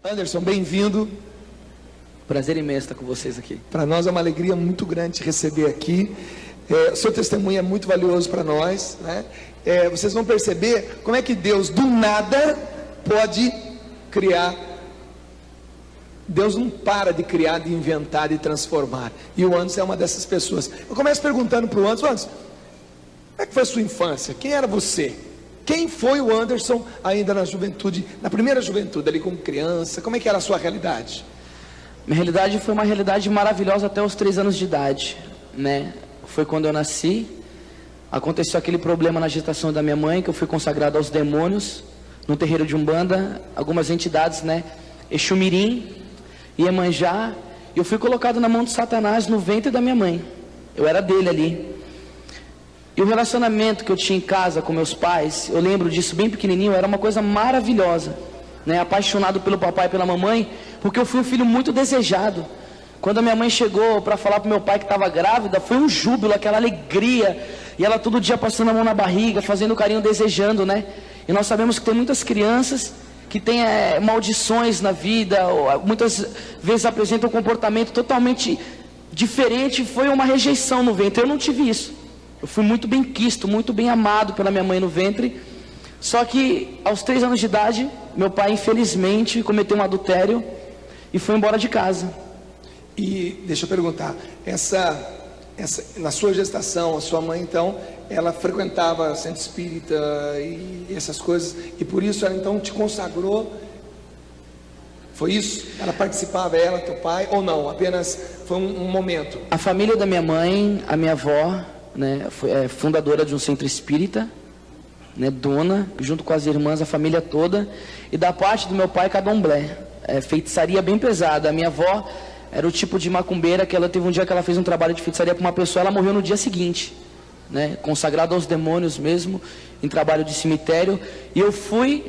Anderson, bem-vindo. Prazer imenso estar com vocês aqui. Para nós é uma alegria muito grande te receber aqui. O seu testemunho é muito valioso para nós, né? Vocês vão perceber como é que Deus do nada pode criar. Deus não para de criar, de inventar, de transformar. E o Anderson é uma dessas pessoas. Eu começo perguntando para o Anderson: Anderson, como é que foi a sua infância? Quem era você? Quem foi o Anderson ainda na juventude, na primeira juventude, ali como criança? Como é que era a sua realidade? Minha realidade foi uma realidade maravilhosa até os 3 anos de idade, né? Foi quando eu nasci. Aconteceu aquele problema na gestação da minha mãe, que eu fui consagrado aos demônios, no terreiro de Umbanda, algumas entidades, né? Exumirim, Iemanjá, e eu fui colocado na mão de Satanás no ventre da minha mãe. Eu era dele ali. E o relacionamento que eu tinha em casa com meus pais, eu lembro disso bem pequenininho, era uma coisa maravilhosa, né? Apaixonado pelo papai e pela mamãe, porque eu fui um filho muito desejado. Quando a minha mãe chegou para falar para o meu pai que estava grávida, foi um júbilo, aquela alegria, e ela todo dia passando a mão na barriga, fazendo carinho, desejando, né? E nós sabemos que tem muitas crianças que têm maldições na vida, ou, muitas vezes apresentam um comportamento totalmente diferente. Foi uma rejeição no ventre. Eu não tive isso. Eu fui muito bem quisto, muito bem amado pela minha mãe no ventre. Só que aos 3 anos de idade, meu pai infelizmente cometeu um adultério e foi embora de casa. E deixa eu perguntar, na sua gestação, a sua mãe então, ela frequentava centro espírita e essas coisas, e por isso ela então te consagrou? Foi isso? Ela participava, ela, teu pai, ou não? Apenas foi um momento? A família da minha mãe, a minha avó, né, foi fundadora de um centro espírita, né, dona, junto com as irmãs, a família toda, e da parte do meu pai, candomblé, feitiçaria bem pesada. A minha avó era o tipo de macumbeira que ela teve um dia que ela fez um trabalho de feitiçaria para uma pessoa, ela morreu no dia seguinte, né, consagrada aos demônios mesmo, em trabalho de cemitério, e eu fui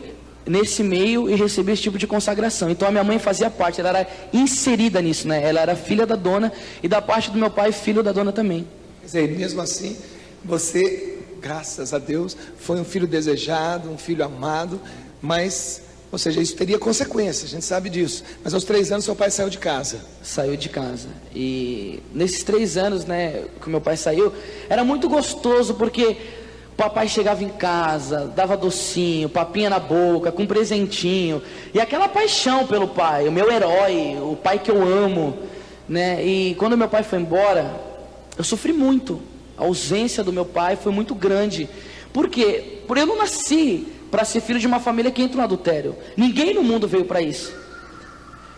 nesse meio e recebi esse tipo de consagração. Então a minha mãe fazia parte, ela era inserida nisso, né, ela era filha da dona, e da parte do meu pai, filho da dona também. Quer dizer, mesmo assim, você, graças a Deus, foi um filho desejado, um filho amado, mas, ou seja, isso teria consequências, a gente sabe disso. Mas aos 3 anos seu pai saiu de casa. Saiu de casa. E nesses 3 anos, né, que meu pai saiu, era muito gostoso, porque o papai chegava em casa, dava docinho, papinha na boca, com presentinho, e aquela paixão pelo pai, o meu herói, o pai que eu amo, né? E quando meu pai foi embora, eu sofri muito. A ausência do meu pai foi muito grande. Por quê? Porque eu não nasci para ser filho de uma família que entra no adultério. Ninguém no mundo veio para isso.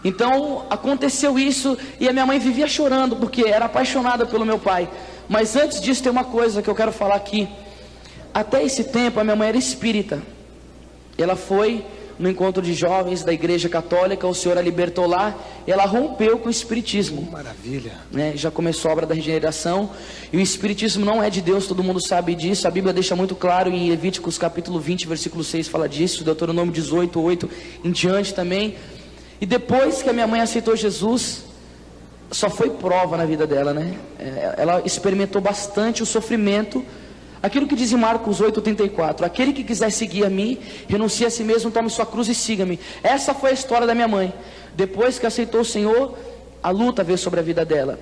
Então aconteceu isso, e a minha mãe vivia chorando porque era apaixonada pelo meu pai. Mas antes disso tem uma coisa que eu quero falar aqui. Até esse tempo a minha mãe era espírita. Ela foi no encontro de jovens da igreja católica, o Senhor a libertou lá, e ela rompeu com o espiritismo. Maravilha, né? Já começou a obra da regeneração, e o espiritismo não é de Deus, todo mundo sabe disso. A Bíblia deixa muito claro em Levíticos capítulo 20, versículo 6 fala disso, Deuteronômio 18, 8 em diante também. E depois que a minha mãe aceitou Jesus, só foi prova na vida dela, né? Ela experimentou bastante o sofrimento. Aquilo que diz em Marcos 8,34: aquele que quiser seguir a mim, renuncie a si mesmo, tome sua cruz e siga-me. Essa foi a história da minha mãe. Depois que aceitou o Senhor, a luta veio sobre a vida dela.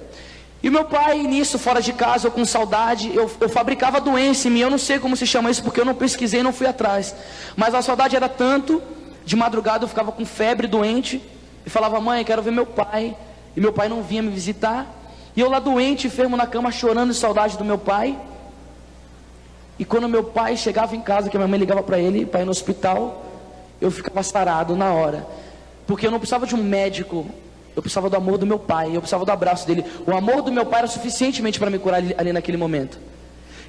E meu pai, nisso, fora de casa, eu com saudade, eu fabricava doença em mim. Eu não sei como se chama isso, porque eu não pesquisei, não fui atrás. Mas a saudade era tanto, de madrugada eu ficava com febre, doente, e falava: mãe, quero ver meu pai. E meu pai não vinha me visitar. E eu lá doente, enfermo na cama, chorando de saudade do meu pai. E quando meu pai chegava em casa, que a minha mãe ligava para ele, para ir no hospital, eu ficava sarado na hora. Porque eu não precisava de um médico, eu precisava do amor do meu pai, eu precisava do abraço dele. O amor do meu pai era suficientemente para me curar ali naquele momento.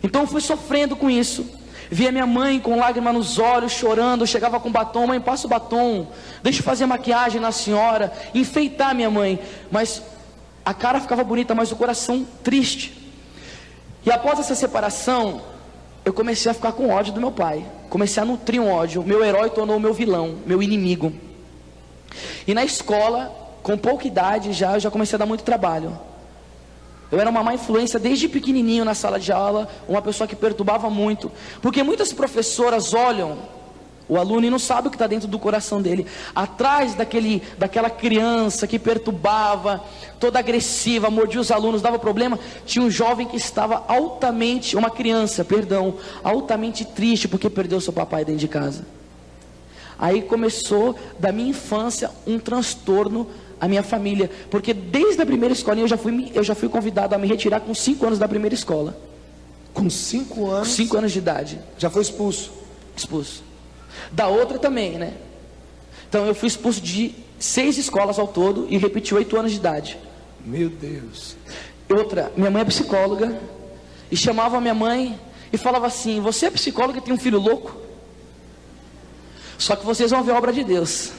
Então eu fui sofrendo com isso. Via minha mãe com lágrima nos olhos, chorando, chegava com batom: mãe, passa o batom, deixa eu fazer maquiagem na senhora, enfeitar minha mãe. Mas a cara ficava bonita, mas o coração triste. E após essa separação, eu comecei a ficar com ódio do meu pai. Comecei a nutrir um ódio. Meu herói tornou o meu vilão, meu inimigo. E na escola, com pouca idade eu já comecei a dar muito trabalho. Eu era uma má influência desde pequenininho na sala de aula, uma pessoa que perturbava muito. Porque muitas professoras olham O aluno e não sabe o que está dentro do coração dele. Atrás daquela criança que perturbava, toda agressiva, mordia os alunos, dava problema, tinha um jovem que estava uma criança, altamente triste porque perdeu seu papai dentro de casa. Aí começou da minha infância um transtorno a minha família, porque desde a primeira escolinha eu já fui convidado a me retirar com 5 anos da primeira escola. Com 5 anos? Com 5 anos de idade. Já foi expulso? Expulso. Da outra também, né? Então eu fui expulso de 6 escolas ao todo e repeti 8 anos de idade. Meu Deus. Outra, minha mãe é psicóloga e chamava minha mãe e falava assim: você é psicóloga e tem um filho louco? Só que vocês vão ver a obra de Deus.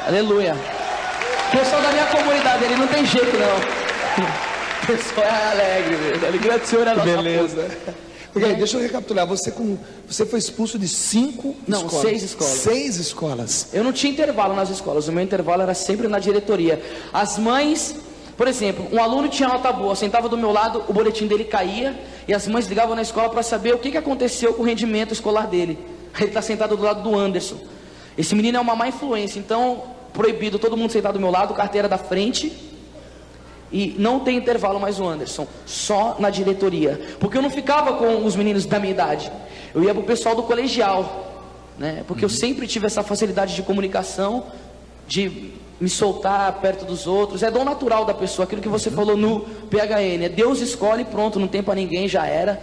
Aleluia. O pessoal da minha comunidade, ele não tem jeito não. O pessoal é alegre, velho. A alegria do Senhor é a nossa beleza. Porque aí, deixa eu recapitular, você foi expulso de 5 escolas? Não, 6 escolas. 6 escolas. Eu não tinha intervalo nas escolas, o meu intervalo era sempre na diretoria. As mães, por exemplo, um aluno tinha nota boa, sentava do meu lado, o boletim dele caía, e as mães ligavam na escola para saber o que aconteceu com o rendimento escolar dele. Ele está sentado do lado do Anderson. Esse menino é uma má influência, então proibido todo mundo sentar do meu lado, carteira da frente. E não tem intervalo mais o Anderson, só na diretoria. Porque eu não ficava com os meninos da minha idade, eu ia para o pessoal do colegial, né? Porque eu sempre tive essa facilidade de comunicação, de me soltar perto dos outros. É dom natural da pessoa, aquilo que você falou no PHN, é Deus escolhe, pronto, não tem para ninguém, já era.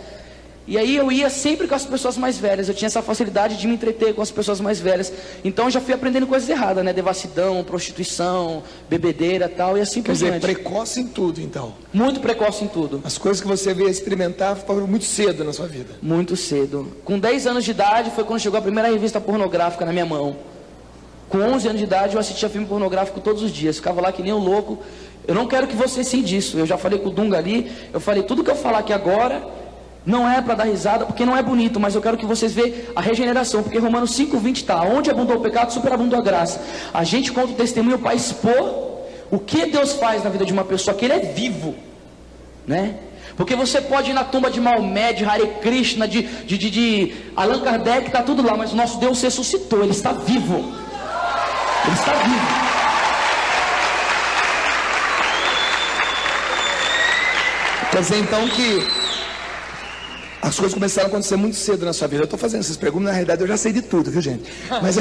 E aí eu ia sempre com as pessoas mais velhas. Eu tinha essa facilidade de me entreter com as pessoas mais velhas. Então eu já fui aprendendo coisas erradas, né? Devassidão, prostituição, bebedeira, tal, e assim por diante. Quer dizer, precoce em tudo, então. Muito precoce em tudo. As coisas que você veio experimentar foram muito cedo na sua vida. Muito cedo. Com 10 anos de idade foi quando chegou a primeira revista pornográfica na minha mão. Com 11 anos de idade eu assistia filme pornográfico todos os dias. Ficava lá que nem um louco. Eu não quero que você sinta disso. Eu já falei com o Dunga ali. Eu falei, tudo que eu falar aqui agora não é para dar risada, porque não é bonito, mas eu quero que vocês vejam a regeneração, porque Romanos 5:20 está: onde abundou o pecado, superabundou a graça. A gente conta o testemunho para expor o que Deus faz na vida de uma pessoa, que ele é vivo, né? Porque você pode ir na tumba de Maomé, de Hare Krishna, de Allan Kardec, está tudo lá, mas o nosso Deus ressuscitou, ele está vivo. Ele está vivo. Quer dizer então que as coisas começaram a acontecer muito cedo na sua vida. Eu estou fazendo essas perguntas, na realidade eu já sei de tudo, viu, gente? Mas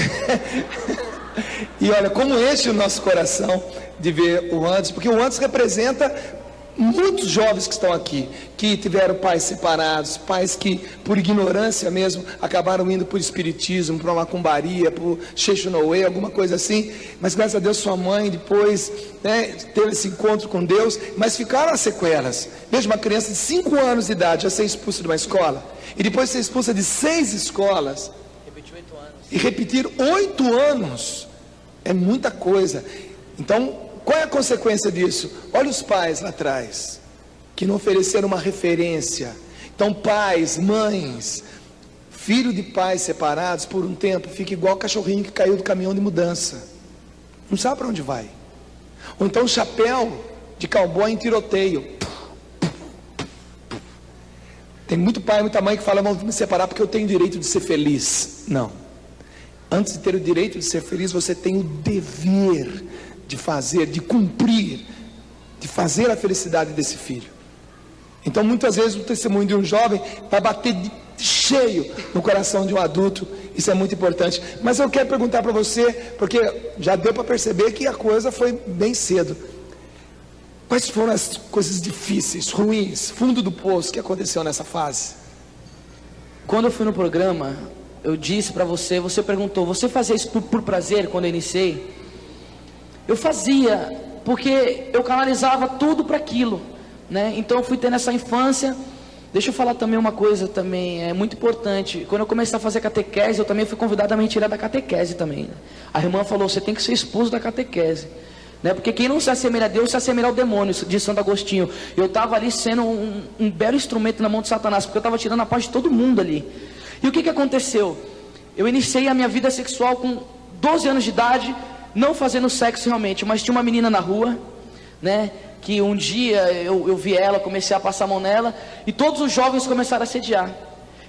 e olha, como enche o nosso coração de ver o Anderson, porque o Anderson representa muitos jovens que estão aqui, que tiveram pais separados, pais que por ignorância mesmo acabaram indo por espiritismo, por uma macumbaria, por Xexunoê, alguma coisa assim, mas graças a Deus sua mãe depois, né, teve esse encontro com Deus, mas ficaram as sequelas. Veja, uma criança de 5 anos de idade já ser expulsa de uma escola, e depois ser expulsa de 6 escolas, e repetir 8 anos, é muita coisa. Então, qual é a consequência disso? Olha os pais lá atrás, que não ofereceram uma referência. Então pais, mães, filho de pais separados por um tempo, fica igual cachorrinho que caiu do caminhão de mudança, não sabe para onde vai. Ou então chapéu de cowboy em tiroteio. Tem muito pai e muita mãe que fala, vamos me separar porque eu tenho o direito de ser feliz. Não. Antes de ter o direito de ser feliz, você tem o dever de fazer, de cumprir, de fazer a felicidade desse filho. Então muitas vezes o testemunho de um jovem vai bater cheio no coração de um adulto. Isso é muito importante. Mas eu quero perguntar para você, porque já deu para perceber que a coisa foi bem cedo. Quais foram as coisas difíceis, ruins, fundo do poço que aconteceu nessa fase? Quando eu fui no programa, eu disse para você, você perguntou, você fazia isso por prazer quando eu iniciei? Eu fazia, porque eu canalizava tudo para aquilo, né? Então eu fui tendo essa infância. Deixa eu falar também uma coisa também, é muito importante. Quando eu comecei a fazer catequese, eu também fui convidado a me retirar da catequese também, né? A irmã falou, você tem que ser expulso da catequese, né? Porque quem não se assemelha a Deus, se assemelha ao demônio, de Santo Agostinho. Eu estava ali sendo um belo instrumento na mão de Satanás, porque eu estava tirando a paz de todo mundo ali. E o que aconteceu? Eu iniciei a minha vida sexual com 12 anos de idade, não fazendo sexo realmente, mas tinha uma menina na rua, né, que um dia eu vi ela, comecei a passar a mão nela, e todos os jovens começaram a assediar.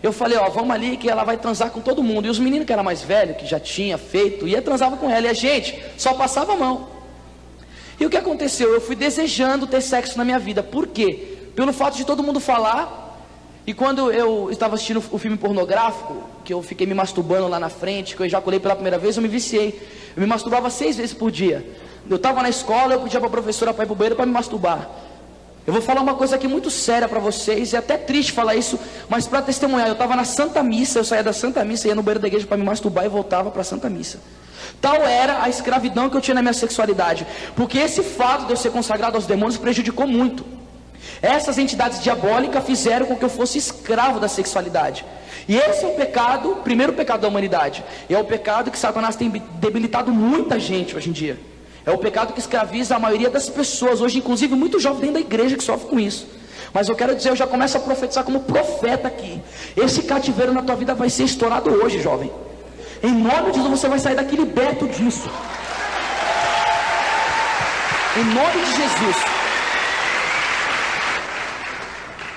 Eu falei, ó, vamos ali que ela vai transar com todo mundo. E os meninos que eram mais velhos, que já tinha feito, transava com ela. E a gente só passava a mão. E o que aconteceu? Eu fui desejando ter sexo na minha vida. Por quê? Pelo fato de todo mundo falar. E quando eu estava assistindo o filme pornográfico, que eu fiquei me masturbando lá na frente, que eu ejaculei pela primeira vez, eu me viciei. Eu me masturbava 6 vezes por dia. Eu estava na escola, eu pedia para a professora para ir para o banheiro para me masturbar. Eu vou falar uma coisa aqui muito séria para vocês, é até triste falar isso, mas para testemunhar, eu estava na Santa Missa, eu saía da Santa Missa, ia no banheiro da igreja para me masturbar e voltava para a Santa Missa. Tal era a escravidão que eu tinha na minha sexualidade, porque esse fato de eu ser consagrado aos demônios prejudicou muito. Essas entidades diabólicas fizeram com que eu fosse escravo da sexualidade. E esse é o pecado, o primeiro pecado da humanidade. E é o pecado que Satanás tem debilitado muita gente hoje em dia. É o pecado que escraviza a maioria das pessoas, hoje inclusive muito jovem dentro da igreja que sofre com isso. Mas eu quero dizer, eu já começo a profetizar como profeta aqui. Esse cativeiro na tua vida vai ser estourado hoje, jovem. Em nome de Jesus, você vai sair daqui liberto disso. Em nome de Jesus.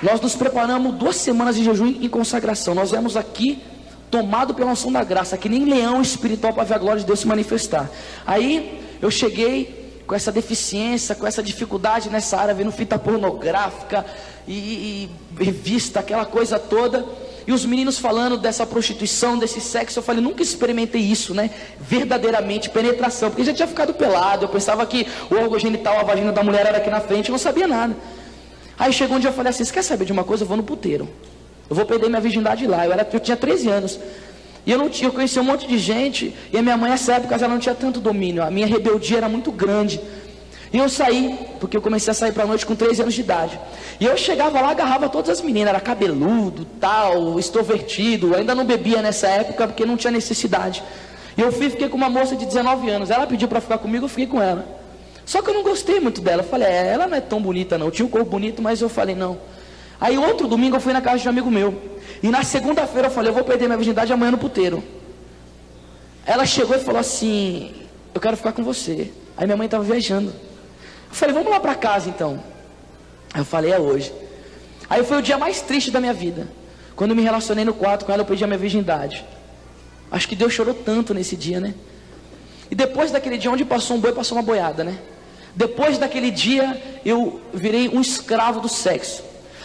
Nós nos preparamos 2 semanas de jejum em consagração. Nós viemos aqui tomado pela unção da graça, que nem leão espiritual, para ver a glória de Deus se manifestar. Aí eu cheguei com essa deficiência, com essa dificuldade nessa área, vendo fita pornográfica e revista, aquela coisa toda. E os meninos falando dessa prostituição, desse sexo, eu falei, nunca experimentei isso, né? Verdadeiramente, penetração, porque já tinha ficado pelado. Eu pensava que o órgão genital, a vagina da mulher era aqui na frente, eu não sabia nada. Aí chegou um dia, eu falei assim, você quer saber de uma coisa? Eu vou no puteiro. Eu vou perder minha virgindade lá. Eu tinha 13 anos. E eu conheci um monte de gente. E a minha mãe, nessa época, ela não tinha tanto domínio. A minha rebeldia era muito grande. E eu saí, porque eu comecei a sair pra noite com 13 anos de idade. E eu chegava lá, agarrava todas as meninas. Era cabeludo, tal, extrovertido. Eu ainda não bebia nessa época, porque não tinha necessidade. E eu fiquei com uma moça de 19 anos. Ela pediu para ficar comigo, eu fiquei com ela. Só que eu não gostei muito dela. Eu falei, ela não é tão bonita não. Eu tinha um corpo bonito, mas eu falei, não. Aí outro domingo eu fui na casa de um amigo meu. E na segunda-feira eu falei, eu vou perder minha virgindade amanhã no puteiro. Ela chegou e falou assim, eu quero ficar com você. Aí minha mãe estava viajando. Eu falei, vamos lá para casa então. Aí eu falei, é hoje. Aí foi o dia mais triste da minha vida. Quando eu me relacionei no quarto com ela, eu perdi a minha virgindade. Acho que Deus chorou tanto nesse dia, né? E depois daquele dia, onde passou um boi, passou uma boiada, né? Depois daquele dia, eu virei um escravo do sexo.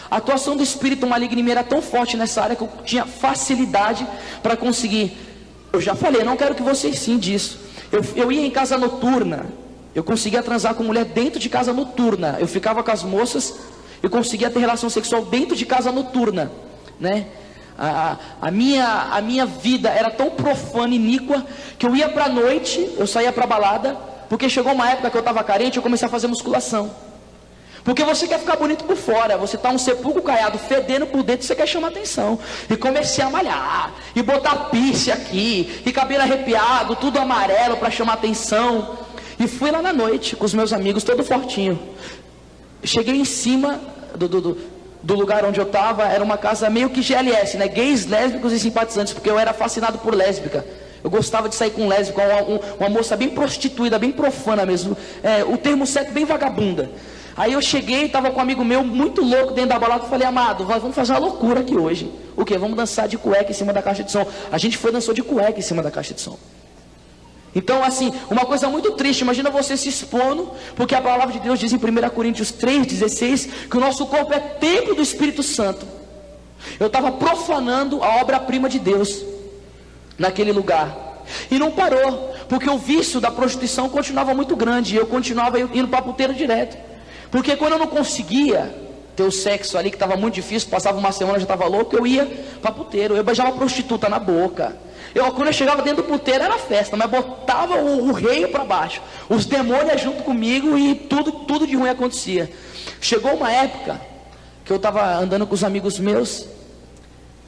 A atuação do espírito maligno em mim era tão forte nessa área que eu tinha facilidade para conseguir. Eu já falei, não quero que vocês sim disso. Eu ia em casa noturna. Eu conseguia transar com mulher dentro de casa noturna. Eu ficava com as moças. Eu conseguia ter relação sexual dentro de casa noturna, né? A minha vida era tão profana e iníqua que eu ia para a noite, eu saía para a balada, porque chegou uma época que eu estava carente, eu comecei a fazer musculação. Porque você quer ficar bonito por fora, você está um sepulcro caiado, fedendo por dentro, você quer chamar atenção. E comecei a malhar, e botar piercing aqui, e cabelo arrepiado, tudo amarelo para chamar atenção. E fui lá na noite com os meus amigos, todo fortinho. Cheguei em cima do lugar onde eu estava, era uma casa meio que GLS, né? Gays, lésbicos e simpatizantes, porque eu era fascinado por lésbica. Eu gostava de sair com lésbica, uma moça bem prostituída, bem profana mesmo. O termo certo, bem vagabunda. Aí eu cheguei, estava com um amigo meu, muito louco dentro da balada, eu falei, amado, vamos fazer uma loucura aqui hoje. O quê? Vamos dançar de cueca em cima da caixa de som. A gente dançou de cueca em cima da caixa de som. Então assim, uma coisa muito triste, imagina você se expondo, porque a palavra de Deus diz em 1 Coríntios 3,16, que o nosso corpo é templo do Espírito Santo. Eu estava profanando a obra-prima de Deus, naquele lugar, e não parou, porque o vício da prostituição continuava muito grande, e eu continuava indo para puteiro direto, porque quando eu não conseguia ter o sexo ali, que estava muito difícil, passava uma semana, já estava louco, eu ia para puteiro, eu beijava prostituta na boca. Quando eu chegava dentro do puteiro era festa, mas botava o rei para baixo, os demônios junto comigo e tudo de ruim acontecia. Chegou uma época que eu estava andando com os amigos meus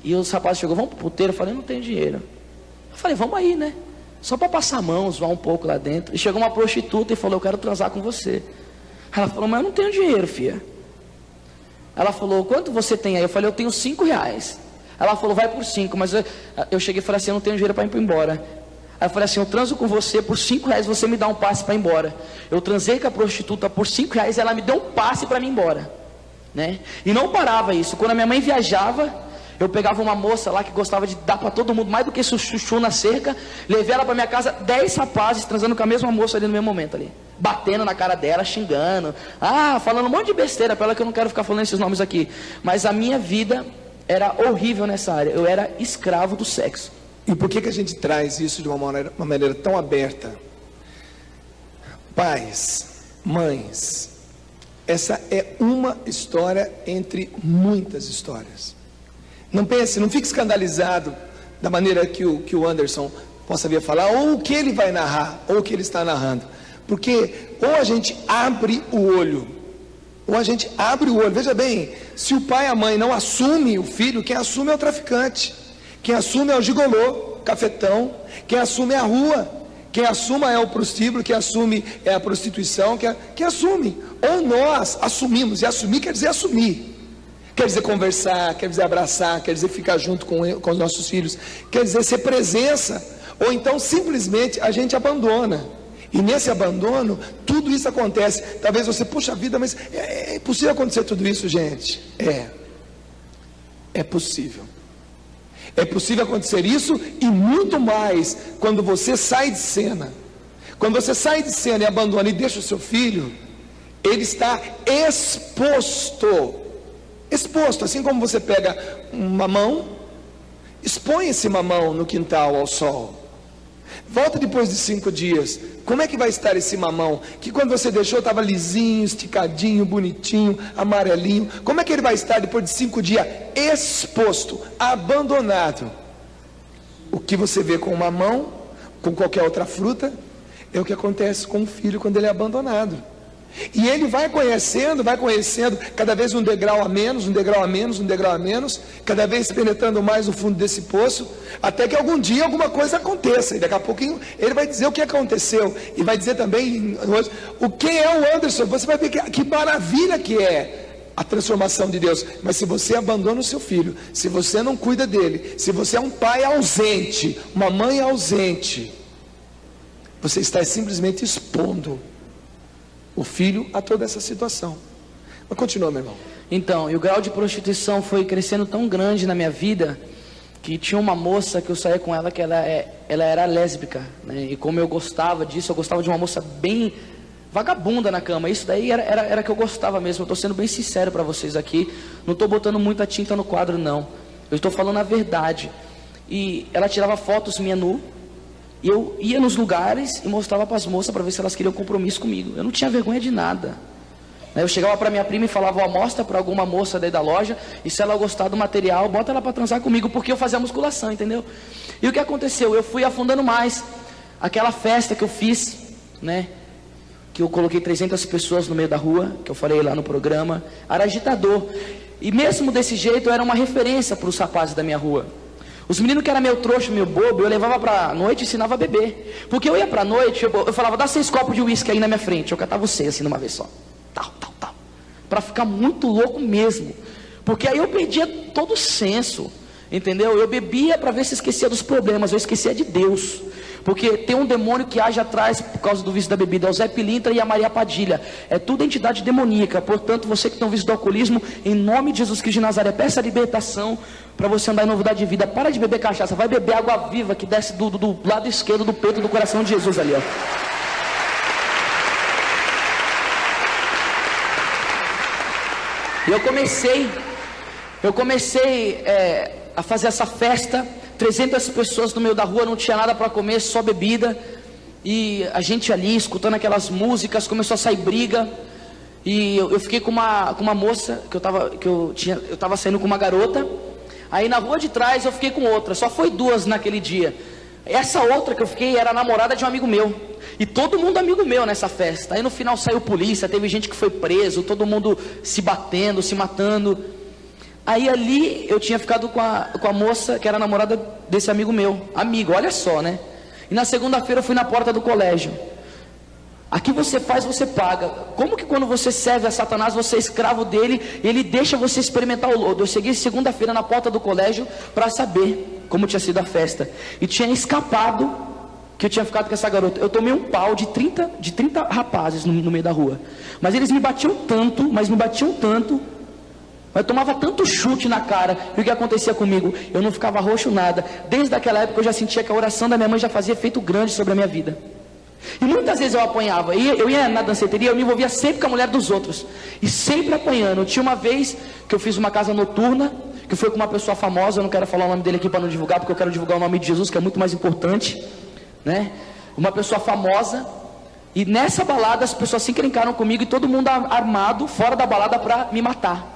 e os rapazes chegou, vamos para o puteiro? Eu falei, não tenho dinheiro. Eu falei, vamos aí, né? Só para passar a mão, zoar um pouco lá dentro. E chegou uma prostituta e falou, eu quero transar com você. Ela falou, mas eu não tenho dinheiro, filha. Ela falou, quanto você tem aí? Eu falei, eu tenho R$5. Ela falou, vai por 5, mas eu cheguei e falei assim, eu não tenho dinheiro para ir embora. Aí eu falei assim, eu transo com você por R$5, você me dá um passe para ir embora. Eu transei com a prostituta por R$5 e ela me deu um passe para ir embora, né? E não parava isso. Quando a minha mãe viajava, Eu pegava uma moça lá que gostava de dar para todo mundo, mais do que chuchu na cerca, levei ela para minha casa, 10 rapazes transando com a mesma moça ali no mesmo momento ali, batendo na cara dela, xingando, falando um monte de besteira para ela, que eu não quero ficar falando esses nomes aqui, mas a minha vida era horrível nessa área, eu era escravo do sexo. E por que a gente traz isso de uma maneira tão aberta? Pais, mães, essa é uma história entre muitas histórias. Não pense, não fique escandalizado da maneira que o Anderson possa vir a falar, ou o que ele vai narrar, ou o que ele está narrando. Porque ou a gente abre o olho, veja bem, se o pai e a mãe não assumem o filho, quem assume é o traficante, quem assume é o gigolô, cafetão, quem assume é a rua, quem assume é o prostíbulo, quem assume é a prostituição, quem assume, ou nós assumimos, e assumir quer dizer assumir, quer dizer conversar, quer dizer abraçar, quer dizer ficar junto com os nossos filhos, quer dizer ser presença, ou então simplesmente a gente abandona. E nesse abandono, tudo isso acontece. Talvez você, puxa vida, mas é possível acontecer tudo isso, gente? É possível. É possível acontecer isso e muito mais quando você sai de cena. Quando você sai de cena e abandona e deixa o seu filho, ele está exposto. Exposto, assim como você pega um mamão, expõe esse mamão no quintal ao sol. Volta depois de 5 dias. Como é que vai estar esse mamão? Que quando você deixou estava lisinho, esticadinho, bonitinho, amarelinho. Como é que ele vai estar depois de 5 dias? Exposto, abandonado. O que você vê com o mamão, com qualquer outra fruta, é o que acontece com o filho quando ele é abandonado. E ele vai conhecendo, cada vez um degrau a menos, cada vez penetrando mais no fundo desse poço, até que algum dia alguma coisa aconteça, e daqui a pouquinho ele vai dizer o que aconteceu, e vai dizer também o que é o Anderson. Você vai ver que maravilha que é a transformação de Deus. Mas se você abandona o seu filho, se você não cuida dele, se você é um pai ausente, uma mãe ausente, você está simplesmente expondo o filho a toda essa situação. Mas continua, meu irmão. Então, e o grau de prostituição foi crescendo tão grande na minha vida, que tinha uma moça que eu saía com ela, que ela era lésbica, né? E como eu gostava disso, eu gostava de uma moça bem vagabunda na cama. Isso daí era que eu gostava mesmo. Eu estou sendo bem sincero para vocês aqui, não estou botando muita tinta no quadro, não. Eu estou falando a verdade. E ela tirava fotos minha nu, e eu ia nos lugares e mostrava para as moças para ver se elas queriam compromisso comigo. Eu não tinha vergonha de nada. Eu chegava para minha prima e falava, mostra para alguma moça daí da loja, e se ela gostar do material, bota ela para transar comigo, porque eu fazia musculação, entendeu? E o que aconteceu? Eu fui afundando mais. Aquela festa que eu fiz, né, que eu coloquei 300 pessoas no meio da rua, que eu falei lá no programa, era agitador. E mesmo desse jeito, eu era uma referência para os rapazes da minha rua. Os meninos que eram meio trouxa, meio bobo, eu levava pra noite e ensinava a beber. Porque eu ia pra noite, eu falava, dá 6 copos de uísque aí na minha frente. Eu catava 6 assim, numa vez só. Tal. Pra ficar muito louco mesmo. Porque aí eu perdia todo o senso. Entendeu? Eu bebia pra ver se esquecia dos problemas. Eu esquecia de Deus. Porque tem um demônio que age atrás por causa do vício da bebida. É o Zé Pilintra e a Maria Padilha. É tudo entidade demoníaca. Portanto, você que tem um vício do alcoolismo, em nome de Jesus Cristo de Nazaré, peça a libertação para você andar em novidade de vida. Para de beber cachaça. Vai beber água viva que desce do lado esquerdo do peito do coração de Jesus ali, ó. E eu comecei a fazer essa festa. 300 pessoas no meio da rua, não tinha nada para comer, só bebida. E a gente ali, escutando aquelas músicas, começou a sair briga. E eu fiquei com uma moça, eu tava saindo com uma garota. Aí na rua de trás eu fiquei com outra, só foi 2 naquele dia. Essa outra que eu fiquei era a namorada de um amigo meu. E todo mundo amigo meu nessa festa. Aí no final saiu polícia, teve gente que foi preso, todo mundo se batendo, se matando. Aí ali eu tinha ficado com a moça que era namorada desse amigo meu. Amigo, olha só, né? E na segunda-feira eu fui na porta do colégio. Aqui você faz, você paga. Como que quando você serve a Satanás, você é escravo dele, ele deixa você experimentar o lodo? Eu cheguei segunda-feira na porta do colégio para saber como tinha sido a festa. E tinha escapado que eu tinha ficado com essa garota. Eu tomei um pau de 30 rapazes no meio da rua. Mas eles me batiam tanto, Mas tomava tanto chute na cara. E o que acontecia comigo? Eu não ficava roxo nada. Desde aquela época eu já sentia que a oração da minha mãe já fazia efeito grande sobre a minha vida. E muitas vezes eu apanhava. E eu ia na danceteria, eu me envolvia sempre com a mulher dos outros. E sempre apanhando. Tinha uma vez que eu fiz uma casa noturna, que foi com uma pessoa famosa. Eu não quero falar o nome dele aqui para não divulgar, porque eu quero divulgar o nome de Jesus, que é muito mais importante, né? Uma pessoa famosa. E nessa balada as pessoas se encrencaram comigo e todo mundo armado fora da balada para me matar.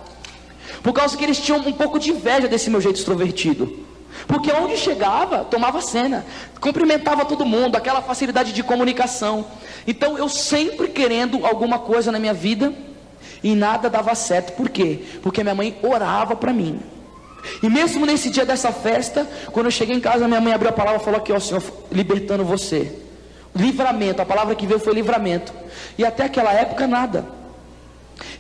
Por causa que eles tinham um pouco de inveja desse meu jeito extrovertido. Porque onde chegava, tomava cena, cumprimentava todo mundo, aquela facilidade de comunicação. Então eu sempre querendo alguma coisa na minha vida e nada dava certo. Por quê? Porque minha mãe orava para mim. E mesmo nesse dia dessa festa, quando eu cheguei em casa, minha mãe abriu a palavra e falou aqui, ó, Senhor, libertando você. Livramento, a palavra que veio foi livramento. E até aquela época nada.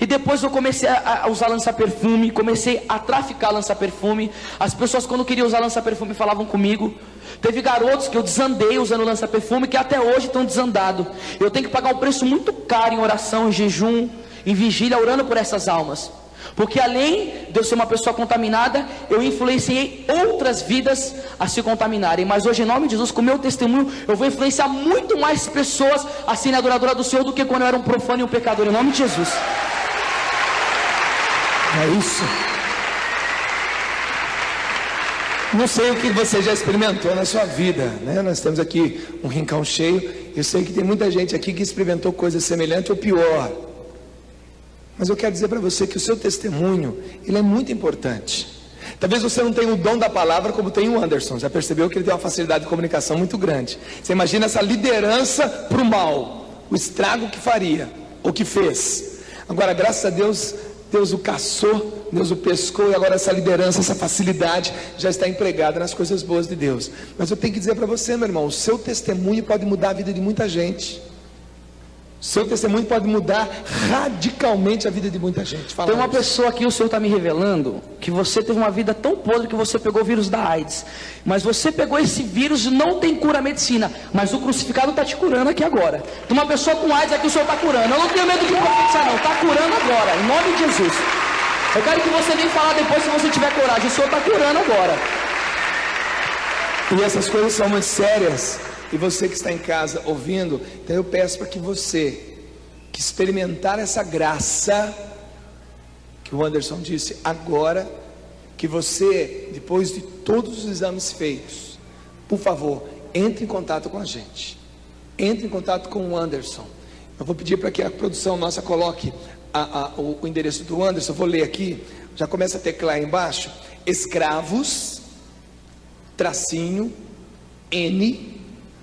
E depois eu comecei a usar lança-perfume, comecei a traficar lança-perfume. As pessoas quando queriam usar lança-perfume falavam comigo. Teve garotos que eu desandei usando lança-perfume, que até hoje estão desandados. Eu tenho que pagar um preço muito caro em oração, em jejum, em vigília, orando por essas almas. Porque além de eu ser uma pessoa contaminada, eu influenciei outras vidas a se contaminarem. Mas hoje, em nome de Jesus, com o meu testemunho, eu vou influenciar muito mais pessoas a serem adoradoras do Senhor do que quando eu era um profano e um pecador. Em nome de Jesus. É isso. Não sei o que você já experimentou na sua vida, né? Nós temos aqui um rincão cheio. Eu sei que tem muita gente aqui que experimentou coisa semelhante ou pior. Mas eu quero dizer para você que o seu testemunho, ele é muito importante. Talvez você não tenha o dom da palavra como tem o Anderson. Já percebeu que ele tem uma facilidade de comunicação muito grande. Você imagina essa liderança para o mal, o estrago que faria, ou que fez. Agora, graças a Deus, Deus o caçou, Deus o pescou, e agora essa liderança, essa facilidade já está empregada nas coisas boas de Deus. Mas eu tenho que dizer para você, meu irmão, o seu testemunho pode mudar a vida de muita gente. Seu testemunho pode mudar radicalmente a vida de muita gente. Tem uma pessoa aqui, o Senhor está me revelando, que você teve uma vida tão podre que você pegou o vírus da AIDS. Mas você pegou esse vírus e não tem cura medicina. Mas o crucificado está te curando aqui agora. Tem uma pessoa com AIDS aqui, o Senhor está curando. Eu não tenho medo de profetizar não, está curando agora, em nome de Jesus. Eu quero que você venha falar depois se você tiver coragem. O Senhor está curando agora. E essas coisas são muito sérias. E você que está em casa ouvindo, então eu peço para que você, que experimentar essa graça, que o Anderson disse agora, que você, depois de todos os exames feitos, por favor, entre em contato com a gente. Entre em contato com o Anderson. Eu vou pedir para que a produção nossa coloque o endereço do Anderson. Eu vou ler aqui, já começa a teclar aí embaixo. Escravos, tracinho, N,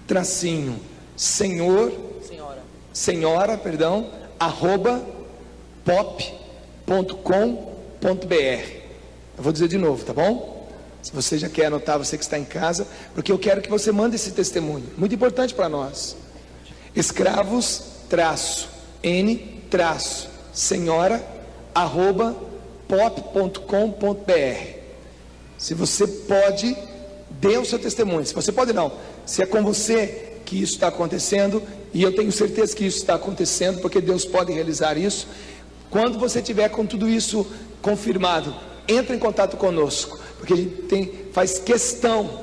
tracinho, senhora, @pop.com.br. Eu vou dizer de novo, tá bom? Se você já quer anotar, você que está em casa, porque eu quero que você mande esse testemunho, muito importante para nós. Escravos, N, senhora, @pop.com.br. Se você pode, dê o seu testemunho. Se você pode não, se é com você que isso está acontecendo, e eu tenho certeza que isso está acontecendo, porque Deus pode realizar isso. Quando você tiver com tudo isso confirmado, entre em contato conosco, porque a gente faz questão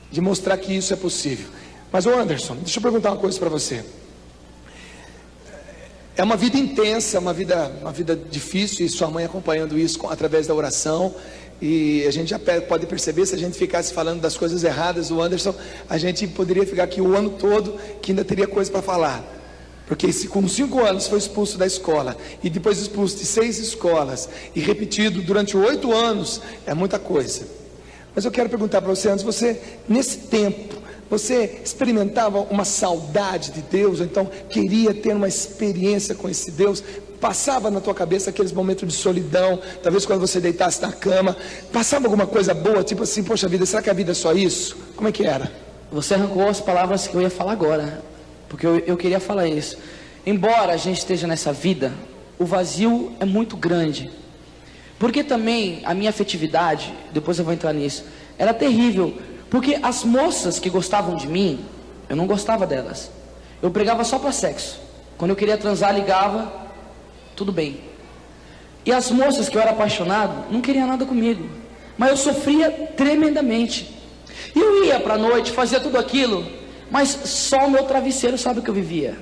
de mostrar que isso é possível. Mas, Anderson, deixa eu perguntar uma coisa para você. É uma vida intensa, uma vida difícil, e sua mãe acompanhando isso através da oração. E a gente já pode perceber, se a gente ficasse falando das coisas erradas do Anderson, a gente poderia ficar aqui o ano todo, que ainda teria coisa para falar. Porque se com 5 anos foi expulso da escola, e depois expulso de 6 escolas, e repetido durante 8 anos, é muita coisa. Mas eu quero perguntar para você, antes, você, nesse tempo, você experimentava uma saudade de Deus, ou então queria ter uma experiência com esse Deus? Passava na tua cabeça aqueles momentos de solidão, talvez quando você deitasse na cama, passava alguma coisa boa, tipo assim, poxa vida, será que a vida é só isso? Como é que era? Você arrancou as palavras que eu ia falar agora, porque eu queria falar isso. Embora a gente esteja nessa vida, o vazio é muito grande, porque também a minha afetividade, depois eu vou entrar nisso, era terrível, porque as moças que gostavam de mim, eu não gostava delas, eu pregava só para sexo. Quando eu queria transar, ligava, tudo bem. E as moças que eu era apaixonado não queriam nada comigo, mas eu sofria tremendamente. E eu ia para a noite, fazia tudo aquilo, mas só o meu travesseiro sabe o que eu vivia.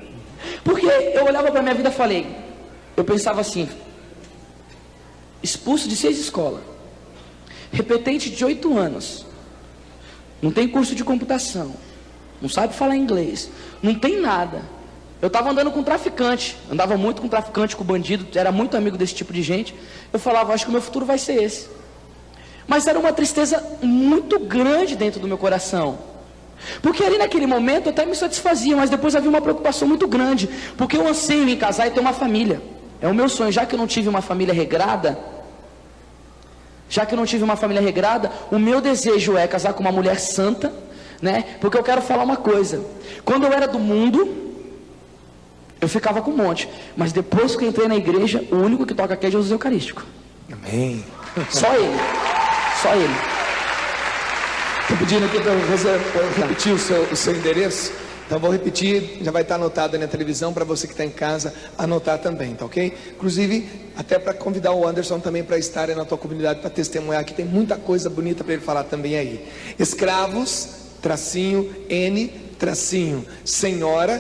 Porque eu olhava para a minha vida e falei, eu pensava assim, expulso de 6 escolas, repetente de 8 anos, não tem curso de computação, não sabe falar inglês, não tem nada. Eu estava andando com traficante, andava muito com traficante, com bandido, era muito amigo desse tipo de gente. Eu falava, acho que o meu futuro vai ser esse. Mas era uma tristeza muito grande dentro do meu coração. Porque ali naquele momento eu até me satisfazia, mas depois havia uma preocupação muito grande. Porque eu anseio em casar e ter uma família. É o meu sonho, já que eu não tive uma família regrada, o meu desejo é casar com uma mulher santa, né? Porque eu quero falar uma coisa. Quando eu era do mundo, eu ficava com um monte. Mas depois que eu entrei na igreja, o único que toca aqui é Jesus Eucarístico. Amém. Só ele. Só ele. Estou pedindo aqui para você repetir o seu endereço. Então vou repetir, já vai estar anotado aí na televisão para você que está em casa anotar também, tá ok? Inclusive, até para convidar o Anderson também para estar aí na tua comunidade para testemunhar, que tem muita coisa bonita para ele falar também aí. Escravos, _N, senhora,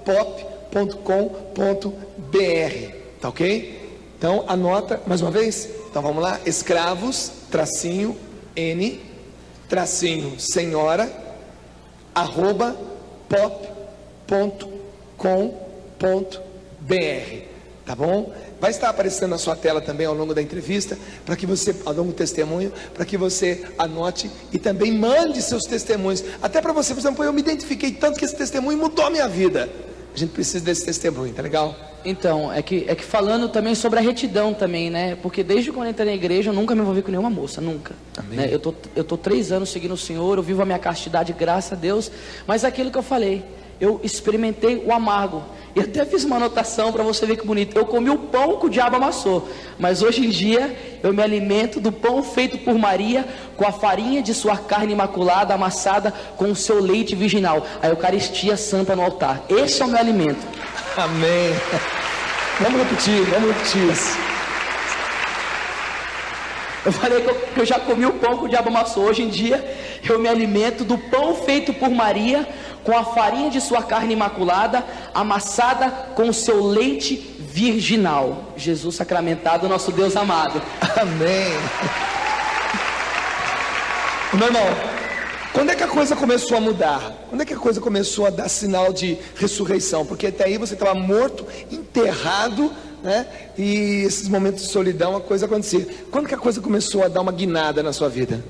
@pop.com.br, tá ok? Então anota mais uma vez. Então vamos lá, escravos, _N, senhora, @pop.com.br, tá bom? Vai estar aparecendo na sua tela também ao longo da entrevista, para que você, ao longo do testemunho, para que você anote e também mande seus testemunhos. Até para você, por exemplo, eu me identifiquei tanto que esse testemunho mudou a minha vida. A gente precisa desse testemunho, tá legal? Então, é que falando também sobre a retidão também, né? Porque desde quando eu entrei na igreja, eu nunca me envolvi com nenhuma moça, nunca. Né? Eu tô 3 anos seguindo o Senhor, eu vivo a minha castidade, graças a Deus. Mas aquilo que eu falei, eu experimentei o amargo. E até fiz uma anotação para você ver que bonito. Eu comi o pão que o diabo amassou, mas hoje em dia eu me alimento do pão feito por Maria, com a farinha de sua carne imaculada, amassada com o seu leite virginal, a Eucaristia Santa no altar. Esse é o meu alimento. Amém. Vamos repetir isso. Eu falei que eu já comi o pão que o diabo amassou. Hoje em dia eu me alimento do pão feito por Maria, com a farinha de sua carne imaculada, amassada com o seu leite virginal. Jesus sacramentado, nosso Deus amado. Amém. Meu irmão, quando é que a coisa começou a mudar? Quando é que a coisa começou a dar sinal de ressurreição? Porque até aí você estava morto, enterrado, né? E esses momentos de solidão, a coisa acontecia. Quando que a coisa começou a dar uma guinada na sua vida?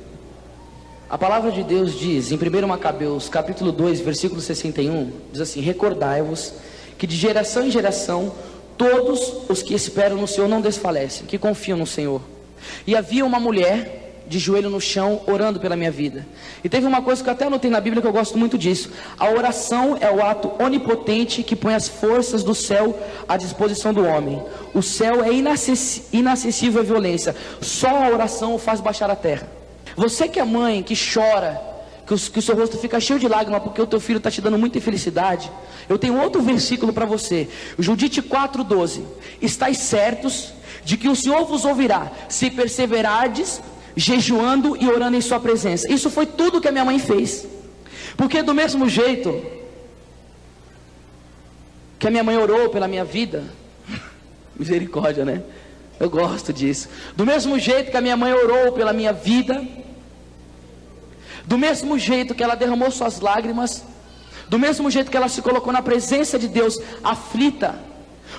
A palavra de Deus diz, em 1 Macabeus, capítulo 2, versículo 61, diz assim: recordai-vos que de geração em geração todos os que esperam no Senhor não desfalecem, que confiam no Senhor. E havia uma mulher de joelho no chão, orando pela minha vida. E teve uma coisa que eu até anotei na Bíblia, que eu gosto muito disso: a oração é o ato onipotente que põe as forças do céu à disposição do homem. O céu é inacessível à violência, só a oração o faz baixar a terra. Você que é mãe, que chora, que o seu rosto fica cheio de lágrimas porque o teu filho está te dando muita infelicidade, eu tenho outro versículo para você, Judite 4,12: estais certos de que o Senhor vos ouvirá, se perseverardes, jejuando e orando em sua presença. Isso foi tudo que a minha mãe fez. Porque do mesmo jeito que a minha mãe orou pela minha vida, misericórdia, né? Eu gosto disso. Do mesmo jeito que a minha mãe orou pela minha vida, do mesmo jeito que ela derramou suas lágrimas, do mesmo jeito que ela se colocou na presença de Deus aflita,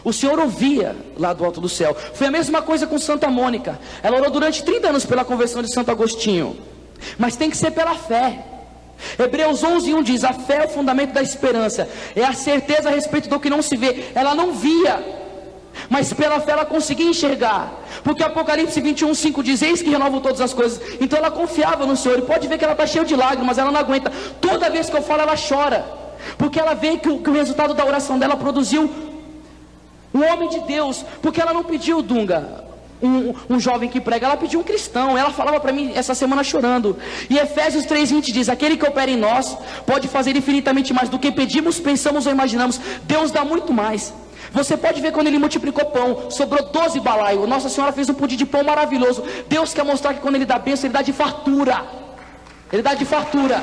o Senhor ouvia lá do alto do céu. Foi a mesma coisa com Santa Mônica. Ela orou durante 30 anos pela conversão de Santo Agostinho, mas tem que ser pela fé. Hebreus 11:1 diz: a fé é o fundamento da esperança, é a certeza a respeito do que não se vê. Ela não via, mas pela fé ela conseguia enxergar, porque Apocalipse 21:5 diz: eis que renovo todas as coisas. Então ela confiava no Senhor. E pode ver que ela está cheia de lágrimas, ela não aguenta. Toda vez que eu falo ela chora, porque ela vê que o resultado da oração dela produziu um homem de Deus. Porque ela não pediu, Dunga, um jovem que prega, ela pediu um cristão. Ela falava para mim essa semana chorando. E Efésios 3:20 diz: aquele que opera em nós pode fazer infinitamente mais do que pedimos, pensamos ou imaginamos. Deus dá muito mais. Você pode ver quando ele multiplicou pão, sobrou 12 balaios. Nossa Senhora fez um pudim de pão maravilhoso. Deus quer mostrar que quando ele dá bênção, ele dá de fartura. Ele dá de fartura.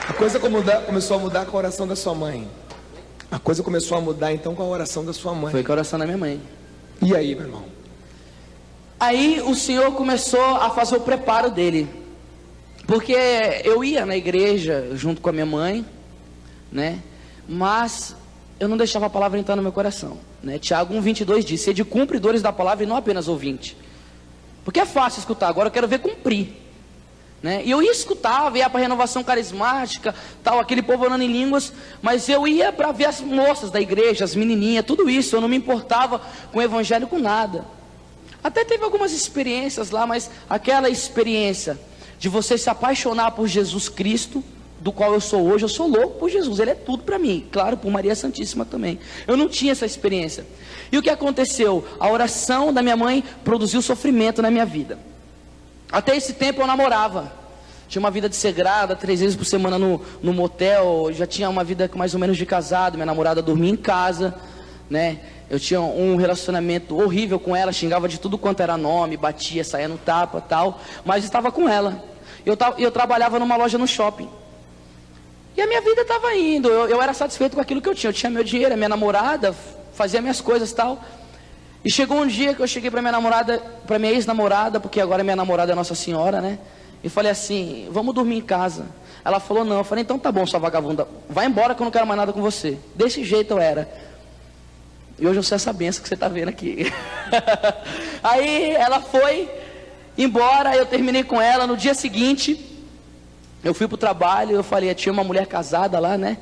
A coisa começou a mudar com a oração da sua mãe. A coisa começou a mudar então com a oração da sua mãe. Foi com a oração da minha mãe. E aí, meu irmão? Aí o Senhor começou a fazer o preparo dele. Porque eu ia na igreja junto com a minha mãe, né? Mas eu não deixava a palavra entrar no meu coração, né? Tiago 1:22 diz: sede cumpridores da palavra e não apenas ouvintes. Porque é fácil escutar, agora eu quero ver cumprir, né? E eu ia escutar, ia para a renovação carismática, tal, aquele povo orando em línguas, mas eu ia para ver as moças da igreja, as menininhas, tudo isso. Eu não me importava com o evangelho, com nada. Até teve algumas experiências lá, mas aquela experiência de você se apaixonar por Jesus Cristo, do qual eu sou hoje, eu sou louco por Jesus, ele é tudo para mim, claro, por Maria Santíssima também. Eu não tinha essa experiência. E o que aconteceu? A oração da minha mãe produziu sofrimento na minha vida. Até esse tempo eu namorava, tinha uma vida de segrada, 3 vezes por semana no motel, já tinha uma vida mais ou menos de casado, minha namorada dormia em casa, né? Eu tinha um relacionamento horrível com ela, xingava de tudo quanto era nome, batia, saía no tapa, tal, mas estava com ela. Eu trabalhava numa loja no shopping. E a minha vida estava indo, eu era satisfeito com aquilo que eu tinha meu dinheiro, a minha namorada, fazia minhas coisas, tal. E chegou um dia que eu cheguei para minha namorada, para minha ex-namorada, porque agora minha namorada é Nossa Senhora, né? E falei assim: vamos dormir em casa. Ela falou não. Eu falei: então tá bom, sua vagabunda, vai embora que eu não quero mais nada com você. Desse jeito eu era. E hoje eu sei essa benção que você está vendo aqui. Aí ela foi embora, eu terminei com ela. No dia seguinte, eu fui para o trabalho, eu falei, tinha uma mulher casada lá, né?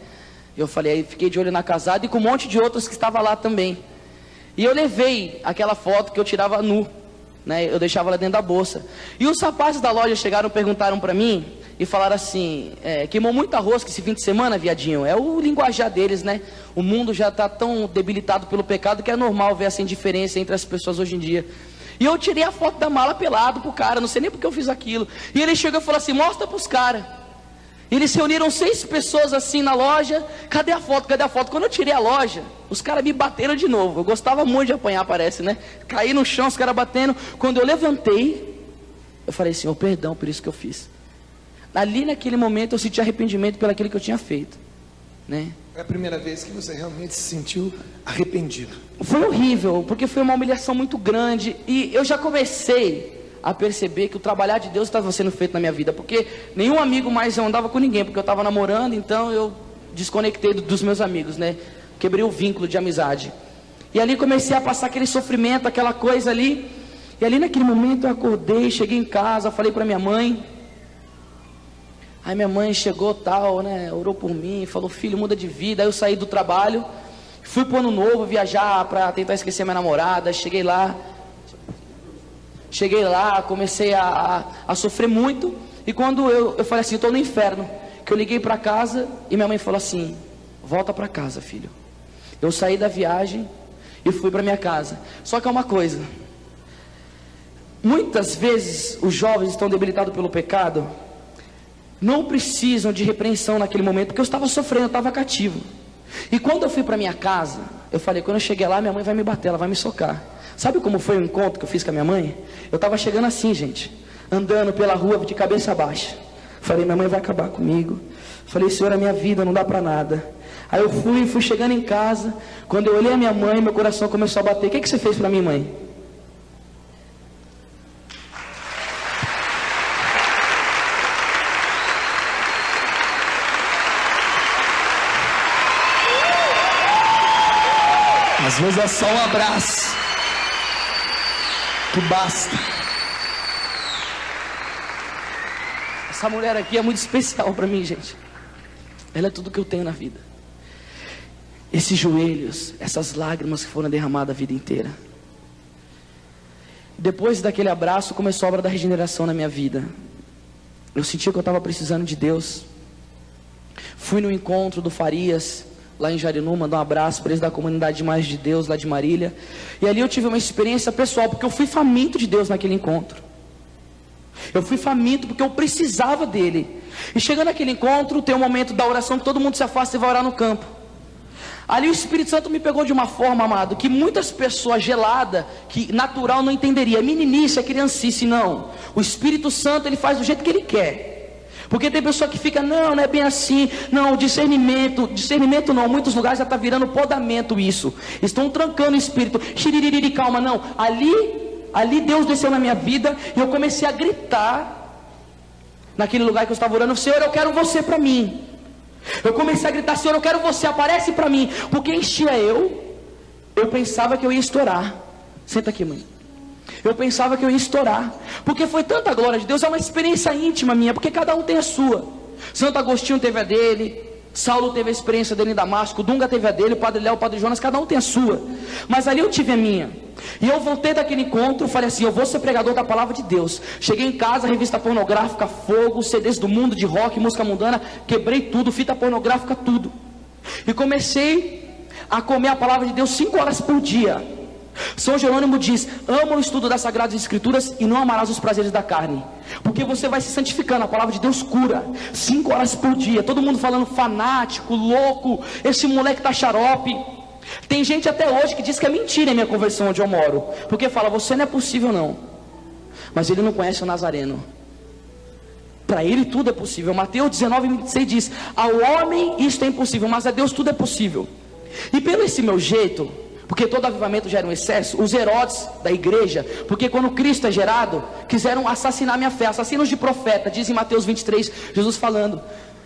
Eu falei, aí fiquei de olho na casada e com um monte de outras que estavam lá também. E eu levei aquela foto que eu tirava nu, né? Eu deixava ela dentro da bolsa. E os rapazes da loja chegaram, perguntaram para mim e falaram assim: queimou muita rosca esse fim de semana, viadinho? É o linguajar deles, né? O mundo já está tão debilitado pelo pecado que é normal ver essa indiferença entre as pessoas hoje em dia. E eu tirei a foto da mala pelado pro cara, não sei nem porque eu fiz aquilo. E ele chegou e falou assim: mostra pros caras. Eles se reuniram 6 pessoas assim na loja. Cadê a foto? Cadê a foto? Quando eu tirei a loja, os caras me bateram de novo. Eu gostava muito de apanhar, parece, né? Caí no chão, os caras batendo. Quando eu levantei, eu falei: Senhor, perdão por isso que eu fiz. Ali naquele momento eu senti arrependimento pelo aquilo que eu tinha feito, né? É a primeira vez que você realmente se sentiu arrependido. Foi horrível, porque foi uma humilhação muito grande. E eu já comecei a perceber que o trabalhar de Deus estava sendo feito na minha vida, porque nenhum amigo mais eu andava com ninguém, porque eu estava namorando, então eu desconectei dos meus amigos, né? Quebrei o vínculo de amizade. E ali comecei a passar aquele sofrimento, aquela coisa ali. E ali naquele momento eu acordei, cheguei em casa, falei para minha mãe. Aí minha mãe chegou tal, né? Orou por mim, falou: filho, muda de vida. Aí eu saí do trabalho, fui pro Ano Novo viajar para tentar esquecer minha namorada. Cheguei lá, comecei a sofrer muito. E quando eu falei assim: estou no inferno, que eu liguei para casa e minha mãe falou assim: volta para casa, filho. Eu saí da viagem e fui para minha casa. Só que é uma coisa, muitas vezes os jovens estão debilitados pelo pecado, não precisam de repreensão naquele momento, porque eu estava sofrendo, eu estava cativo. E quando eu fui para minha casa, eu falei: quando eu cheguei lá, minha mãe vai me bater, ela vai me socar. Sabe como foi o encontro que eu fiz com a minha mãe? Eu estava chegando assim, gente, andando pela rua de cabeça baixa. Falei: minha mãe vai acabar comigo. Falei: Senhor, a minha vida não dá para nada. Aí eu fui chegando em casa. Quando eu olhei a minha mãe, meu coração começou a bater. O que você fez para mim, mãe? Às vezes é só um abraço que basta. Essa mulher aqui é muito especial para mim, gente. Ela é tudo que eu tenho na vida. Esses joelhos, essas lágrimas que foram derramadas a vida inteira. Depois daquele abraço, começou a obra da regeneração na minha vida. Eu senti que eu estava precisando de Deus. Fui no encontro do Farias, lá em Jarinu, mandar um abraço para eles da comunidade de Mais de Deus, lá de Marília. E ali eu tive uma experiência pessoal, porque eu fui faminto de Deus naquele encontro. Eu fui faminto porque eu precisava dele. E chegando naquele encontro, tem um momento da oração que todo mundo se afasta e vai orar no campo. Ali o Espírito Santo me pegou de uma forma, amado, que muitas pessoas geladas, que natural não entenderia. Meninice, é criancice, não. O Espírito Santo, ele faz do jeito que ele quer. Porque tem pessoa que fica, não é bem assim. Não, discernimento não, muitos lugares já está virando podamento isso. Estão trancando o Espírito. Xiririri, calma, não. Ali Deus desceu na minha vida e eu comecei a gritar naquele lugar que eu estava orando: Senhor, eu quero você para mim. Eu comecei a gritar: Senhor, eu quero você, aparece para mim. Porque enchia eu pensava que eu ia estourar. Senta aqui, mãe. Eu pensava que eu ia estourar, porque foi tanta glória de Deus. É uma experiência íntima minha, porque cada um tem a sua. Santo Agostinho teve a dele, Saulo teve a experiência dele em Damasco, Dunga teve a dele, o Padre Léo, o Padre Jonas, cada um tem a sua. Mas ali eu tive a minha. E eu voltei daquele encontro, falei assim: eu vou ser pregador da palavra de Deus. Cheguei em casa, revista pornográfica, fogo, CDs do mundo, de rock, música mundana, quebrei tudo, fita pornográfica, tudo. E comecei a comer a palavra de Deus 5 horas por dia. São Jerônimo diz: ama o estudo das Sagradas Escrituras e não amarás os prazeres da carne, porque você vai se santificando. A palavra de Deus cura. 5 horas por dia, todo mundo falando fanático, louco, esse moleque tá xarope. Tem gente até hoje que diz que é mentira a minha conversão onde eu moro, porque fala: você não é possível não. Mas ele não conhece o Nazareno. Para ele tudo é possível. Mateus 19:26 diz: ao homem isto é impossível, mas a Deus tudo é possível. E pelo esse meu jeito, porque todo avivamento gera um excesso, os Herodes da igreja, porque quando Cristo é gerado, quiseram assassinar minha fé, assassinos de profeta, diz em Mateus 23, Jesus falando.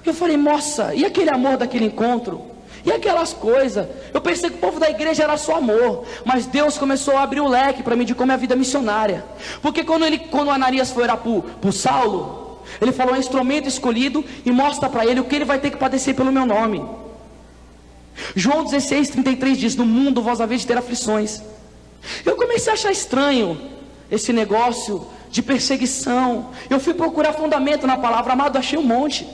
Eu falei: moça, e aquele amor daquele encontro? E aquelas coisas? Eu pensei que o povo da igreja era só amor, mas Deus começou a abrir o leque para mim de como é a vida missionária. Porque quando Ananias foi orar por Saulo, ele falou: é um instrumento escolhido, e mostra para ele o que ele vai ter que padecer pelo meu nome. João 16:33 diz: no mundo vós haveis de ter aflições. Eu comecei a achar estranho esse negócio de perseguição. Eu fui procurar fundamento na palavra, amado, achei um monte.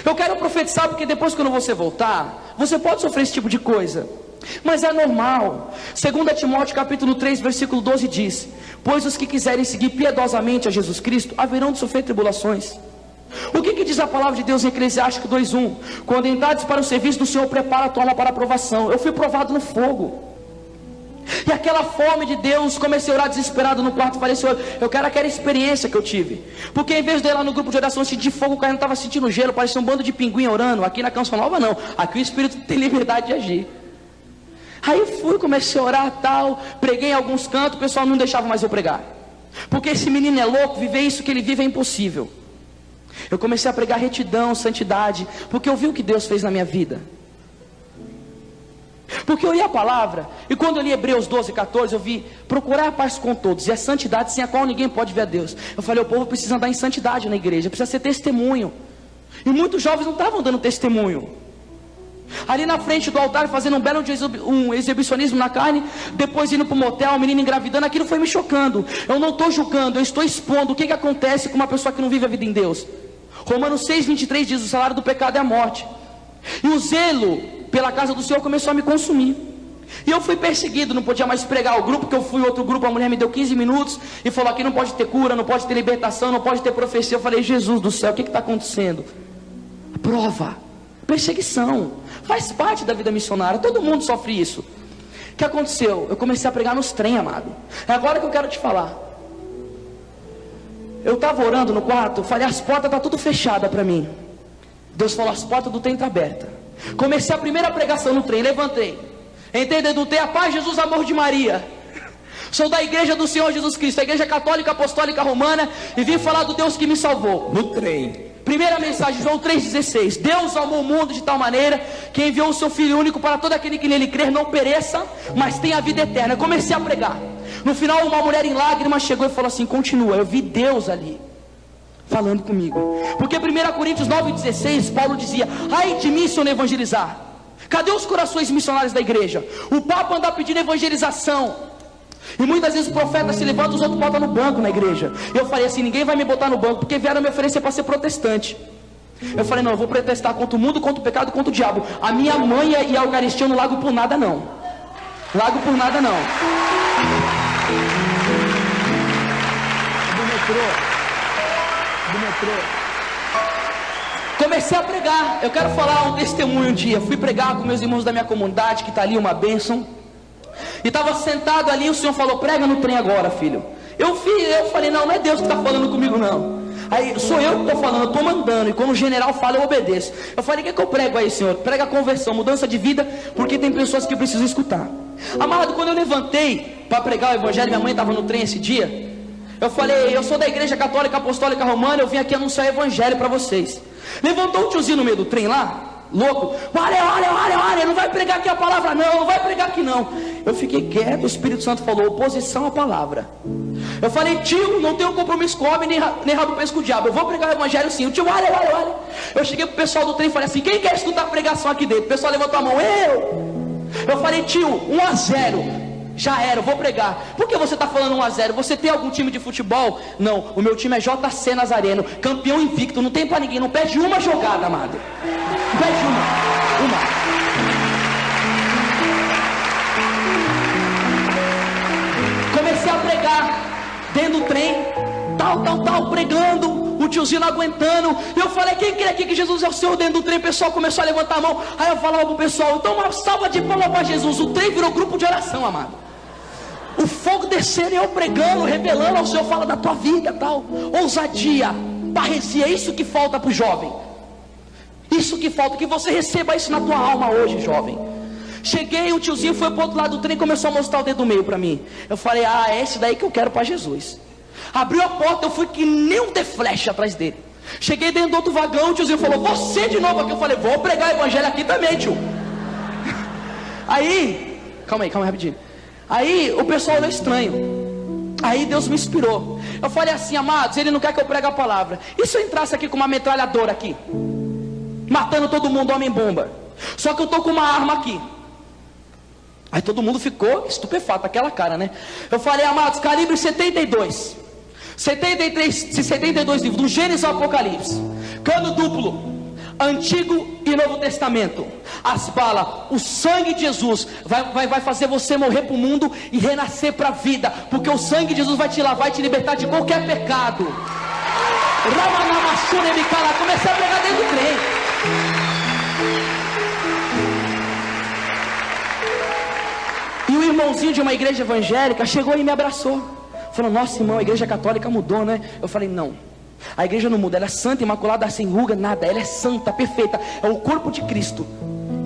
Eu quero profetizar, porque depois, quando você voltar, você pode sofrer esse tipo de coisa, mas é normal. 2 Timóteo capítulo 3 versículo 12 diz: pois os que quiserem seguir piedosamente a Jesus Cristo haverão de sofrer tribulações. O que diz a palavra de Deus em Eclesiástico 2:1? Quando entrares para o serviço do Senhor, prepara a tua alma para a provação. Eu fui provado no fogo, e aquela fome de Deus, comecei a orar desesperado no quarto. Falei: Senhor, eu quero aquela experiência que eu tive. Porque em vez de ir lá no grupo de oração sentir fogo caindo, estava sentindo gelo, parecia um bando de pinguim orando. Aqui na Canção Nova não, aqui o Espírito tem liberdade de agir. Aí fui, comecei a orar tal, preguei em alguns cantos, o pessoal não deixava mais eu pregar, porque esse menino é louco, viver isso que ele vive é impossível. Eu comecei a pregar retidão, santidade, porque eu vi o que Deus fez na minha vida. Porque eu li a palavra, e quando eu li Hebreus 12:14, eu vi: procurar a paz com todos, e a santidade sem a qual ninguém pode ver a Deus. Eu falei: o povo precisa andar em santidade na igreja, precisa ser testemunho. E muitos jovens não estavam dando testemunho. Ali na frente do altar, fazendo um exibicionismo na carne, depois indo para o motel, um menino engravidando, aquilo foi me chocando. Eu não estou julgando, eu estou expondo o que acontece com uma pessoa que não vive a vida em Deus. Romanos 6:23 diz: o salário do pecado é a morte. E o zelo pela casa do Senhor começou a me consumir. E eu fui perseguido, não podia mais pregar o grupo que eu fui. Outro grupo, a mulher me deu 15 minutos e falou: aqui não pode ter cura, não pode ter libertação, não pode ter profecia. Eu falei: Jesus do céu, o que está acontecendo? Prova, perseguição, faz parte da vida missionária, todo mundo sofre isso. O que aconteceu? Eu comecei a pregar nos trem, amado. É agora que eu quero te falar. Eu estava orando no quarto, falei: as portas estão tudo fechadas para mim. Deus falou: as portas do trem estão abertas. Comecei a primeira pregação no trem, levantei, entrei dentro do trem: a paz, Jesus, amor de Maria. Sou da igreja do Senhor Jesus Cristo, a igreja católica apostólica romana, e vim falar do Deus que me salvou. No trem. Primeira mensagem, João 3,16: Deus amou o mundo de tal maneira que enviou o seu Filho único para todo aquele que nele crer não pereça, mas tenha a vida eterna. Eu comecei a pregar. No final, uma mulher em lágrimas chegou e falou assim: continua. Eu vi Deus ali falando comigo. Porque 1 Coríntios 9,16, Paulo dizia: ai de mim se eu não evangelizar. Cadê os corações missionários da igreja? O Papa anda pedindo evangelização, e muitas vezes o profeta se levanta, os outros botam no banco na igreja. Eu falei assim: ninguém vai me botar no banco, porque vieram me oferecer para ser protestante. Eu falei: não, eu vou protestar contra o mundo, contra o pecado, contra o diabo. A minha mãe e a Eucaristia eu não largo por nada não. Largo por nada não. metrô. Comecei a pregar. Eu quero falar um testemunho um dia. Fui pregar com meus irmãos da minha comunidade, que está ali, uma bênção. E estava sentado ali, o Senhor falou: prega no trem agora, filho. Eu falei: não é Deus que está falando comigo, não. Aí, sou eu que estou falando, eu estou mandando. E quando o general fala, eu obedeço. Eu falei: o que eu prego aí, Senhor? Prega conversão, mudança de vida, porque tem pessoas que precisam escutar. Amado, quando eu levantei para pregar o evangelho, minha mãe estava no trem esse dia. Eu falei: eu sou da Igreja Católica Apostólica Romana, eu vim aqui anunciar o evangelho para vocês. Levantou um tiozinho no meio do trem lá, louco: olha, não vai pregar aqui a palavra não vai pregar aqui não. Eu fiquei quieto, o Espírito Santo falou: oposição à palavra. Eu falei: tio, não tenho compromisso com o homem, nem rabo penso com o diabo, eu vou pregar o evangelho sim. O tio: olha. Eu cheguei pro pessoal do trem e falei assim: quem quer escutar a pregação aqui dentro? O pessoal levantou a mão: eu falei: tio, 1-0. Já era, eu vou pregar. Por que você está falando 1-0? Você tem algum time de futebol? Não, o meu time é JC Nazareno, campeão invicto, não tem para ninguém, não perde uma jogada, amado. Não perde uma. Comecei a pregar dentro do trem, tal, pregando. O tiozinho não aguentando. E eu falei: quem crê aqui que Jesus é o Senhor? Dentro do trem, o pessoal começou a levantar a mão. Aí eu falava pro pessoal: então uma salva de palmas para Jesus. O trem virou grupo de oração, amado. O fogo descendo e eu pregando, revelando ao Senhor: fala da tua vida, tal. Ousadia, parresia, isso que falta pro jovem. Isso que falta, que você receba isso na tua alma hoje, jovem. Cheguei, o tiozinho foi pro outro lado do trem e começou a mostrar o dedo do meio para mim. Eu falei: é esse daí que eu quero para Jesus. Abriu a porta, eu fui que nem um de flecha atrás dele. Cheguei dentro do outro vagão, o tiozinho falou: você de novo aqui? Eu falei: vou pregar o evangelho aqui também, tio. Aí, calma aí rapidinho. Aí o pessoal olhou estranho. Aí Deus me inspirou. Eu falei assim: amados, ele não quer que eu pregue a palavra. E se eu entrasse aqui com uma metralhadora aqui, matando todo mundo, homem bomba? Só que eu estou com uma arma aqui. Aí todo mundo ficou estupefato, aquela cara, né? Eu falei: amados, calibre 72, 72 livros, do Gênesis ao Apocalipse, cano duplo, Antigo e Novo Testamento. As balas, o sangue de Jesus vai fazer você morrer para o mundo e renascer para a vida, porque o sangue de Jesus vai te lavar e te libertar de qualquer pecado. Comecei a pregar dentro do trem. E o irmãozinho de uma igreja evangélica chegou e me abraçou, falou: nossa, irmão, a igreja católica mudou, né? Eu falei: não, a igreja não muda, ela é santa, imaculada, sem ruga, nada. Ela é santa, perfeita, é o corpo de Cristo.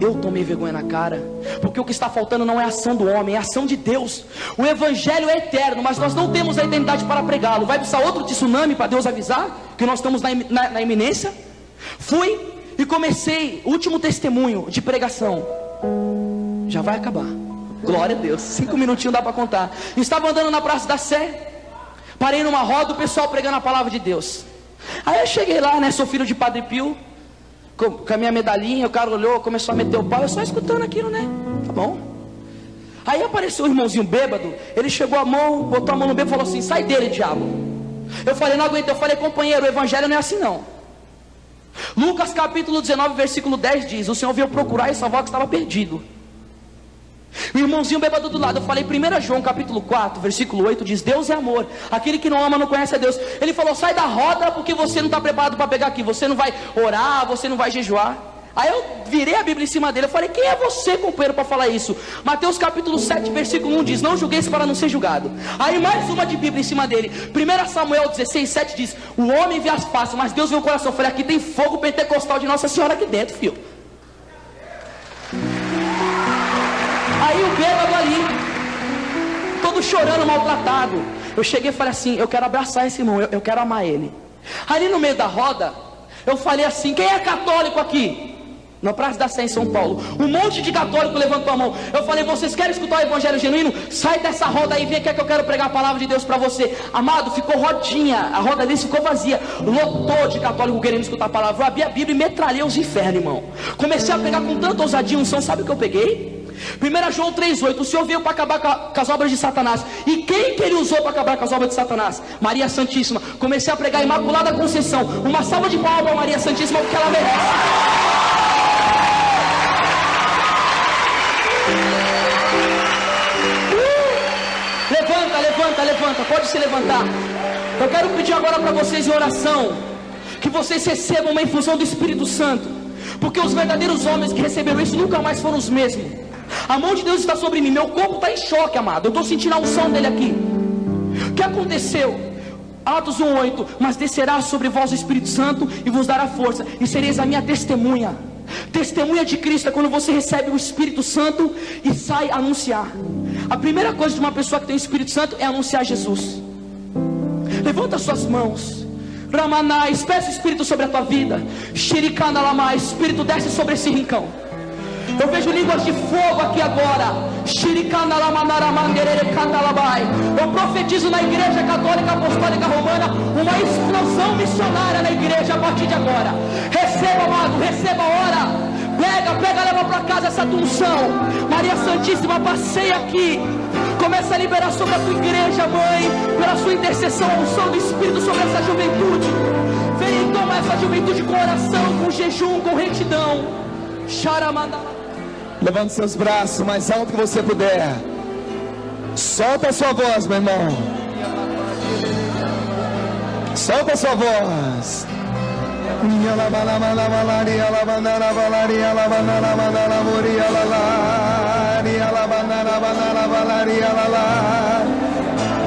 Eu tomei vergonha na cara, porque o que está faltando não é a ação do homem, é a ação de Deus. O evangelho é eterno, mas nós não temos a eternidade para pregá-lo. Vai precisar outro tsunami para Deus avisar que nós estamos na iminência? Fui e comecei, último testemunho de pregação. Já vai acabar, glória a Deus, 5 minutinhos dá para contar. Estava andando na Praça da Sé, parei numa roda, o pessoal pregando a palavra de Deus. Aí eu cheguei lá, né, sou filho de Padre Pio, com a minha medalhinha. O cara olhou, começou a meter o pau, eu só escutando aquilo, né, tá bom. Aí apareceu o irmãozinho bêbado, ele chegou a mão, botou a mão no bêbado e falou assim: sai dele, diabo. Eu falei: não aguento. Eu falei: companheiro, o evangelho não é assim não. Lucas capítulo 19 versículo 10 diz: o Senhor veio procurar e salvar o que estava perdido. O irmãozinho bêbado do lado, eu falei: 1 João capítulo 4 versículo 8 diz: Deus é amor, aquele que não ama não conhece a Deus. Ele falou: sai da roda, porque você não está preparado para pegar aqui, você não vai orar, você não vai jejuar. Aí eu virei a Bíblia em cima dele, eu falei: quem é você, companheiro, para falar isso? Mateus capítulo 7 versículo 1 diz: não julgueis para não ser julgado. Aí mais uma de Bíblia em cima dele. 1 Samuel 16, 7 diz: o homem vê as faces, mas Deus vê o coração. Eu falei: aqui tem fogo pentecostal de Nossa Senhora aqui dentro, filho. Aí o bêbado ali, todo chorando, maltratado. Eu cheguei e falei assim: eu quero abraçar esse irmão, eu quero amar ele. Ali no meio da roda, eu falei assim: quem é católico aqui? Na Praça da Sé em São Paulo, um monte de católico levantou a mão. Eu falei: vocês querem escutar o evangelho genuíno? Sai dessa roda aí, vem aqui que eu quero pregar a palavra de Deus para você. Amado, ficou rodinha, a roda ali ficou vazia, lotou de católico querendo escutar a palavra. Eu abri a Bíblia e metralhei os infernos, irmão. Comecei a pregar com tanta ousadia, unção. Sabe o que eu peguei? 1 João 3,8: o Senhor veio para acabar com as obras de Satanás. E quem que ele usou para acabar com as obras de Satanás? Maria Santíssima. Comecei a pregar a Imaculada Conceição. Uma salva de palmas para Maria Santíssima, porque ela merece. Levanta, pode se levantar. Eu quero pedir agora para vocês em oração, que vocês recebam uma infusão do Espírito Santo, porque os verdadeiros homens que receberam isso nunca mais foram os mesmos. A mão de Deus está sobre mim, meu corpo está em choque, amado. Eu estou sentindo a unção dele aqui. O que aconteceu? Atos 1:8, mas descerá sobre vós o Espírito Santo e vos dará força, e sereis a minha testemunha. Testemunha de Cristo é quando você recebe o Espírito Santo e sai a anunciar. A primeira coisa de uma pessoa que tem o Espírito Santo é anunciar Jesus. Levanta suas mãos. Ramanai, peça o Espírito sobre a tua vida. Shirikana Lamai, Espírito desce sobre esse rincão. Eu vejo línguas de fogo aqui agora. Eu profetizo na Igreja Católica Apostólica Romana uma explosão missionária na igreja a partir de agora. Receba, amado, receba a hora. Pega, leva para casa essa unção. Maria Santíssima, passeia aqui. Começa a liberar sobre a tua igreja, mãe, pela sua intercessão, a unção do Espírito sobre essa juventude. Vem e toma essa juventude com oração, com jejum, com retidão. Sharamanda. Levante seus braços o mais alto que você puder. Solta a sua voz, meu irmão. Solta a sua voz.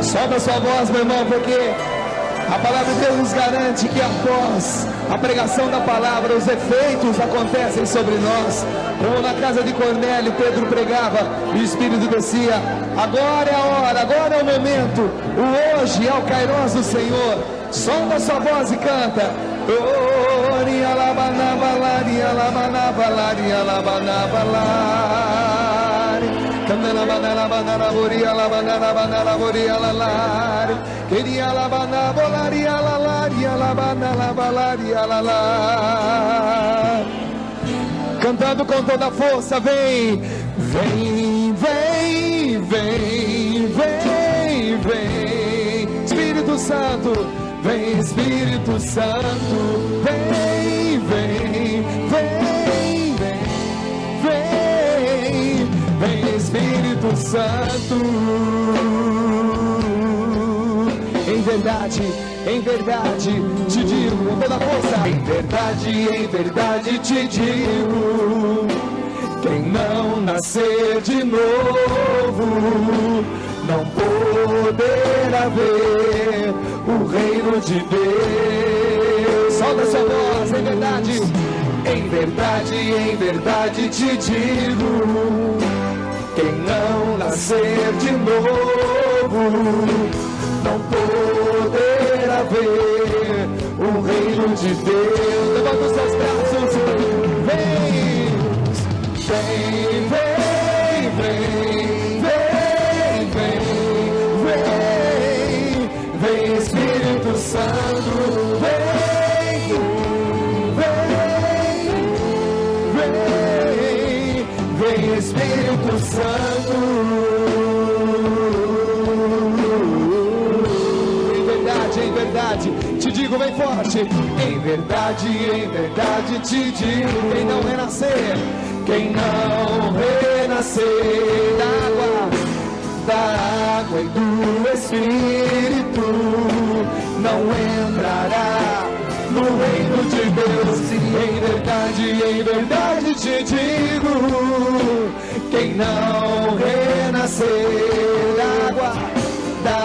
Solta a sua voz, meu irmão, porque a palavra de Deus nos garante que após a pregação da palavra, os efeitos acontecem sobre nós. Como na casa de Cornélio, Pedro pregava e o Espírito descia. Agora é a hora, agora é o momento. O hoje é o Kairos do Senhor. Solta a sua voz e canta. Cantando com toda a força, vem, vem, vem, vem, vem, vem, Espírito Santo, vem, Espírito Santo, vem, vem, vem, vem, vem, vem, Espírito Santo. Em verdade, te digo com toda a força. Em verdade te digo, quem não nascer de novo, não poderá ver o reino de Deus. Solta sua voz, em verdade te digo, quem não nascer de novo, não poderá ver o reino de Deus. Levanta os seus braços. Vem, vem, vem, vem, vem, vem, vem, vem, Espírito Santo. Vem, vem, vem, vem, Espírito Santo. Te digo bem forte, em verdade te digo, quem não renascer da água e do Espírito, não entrará no reino de Deus. Em verdade te digo, quem não renascer da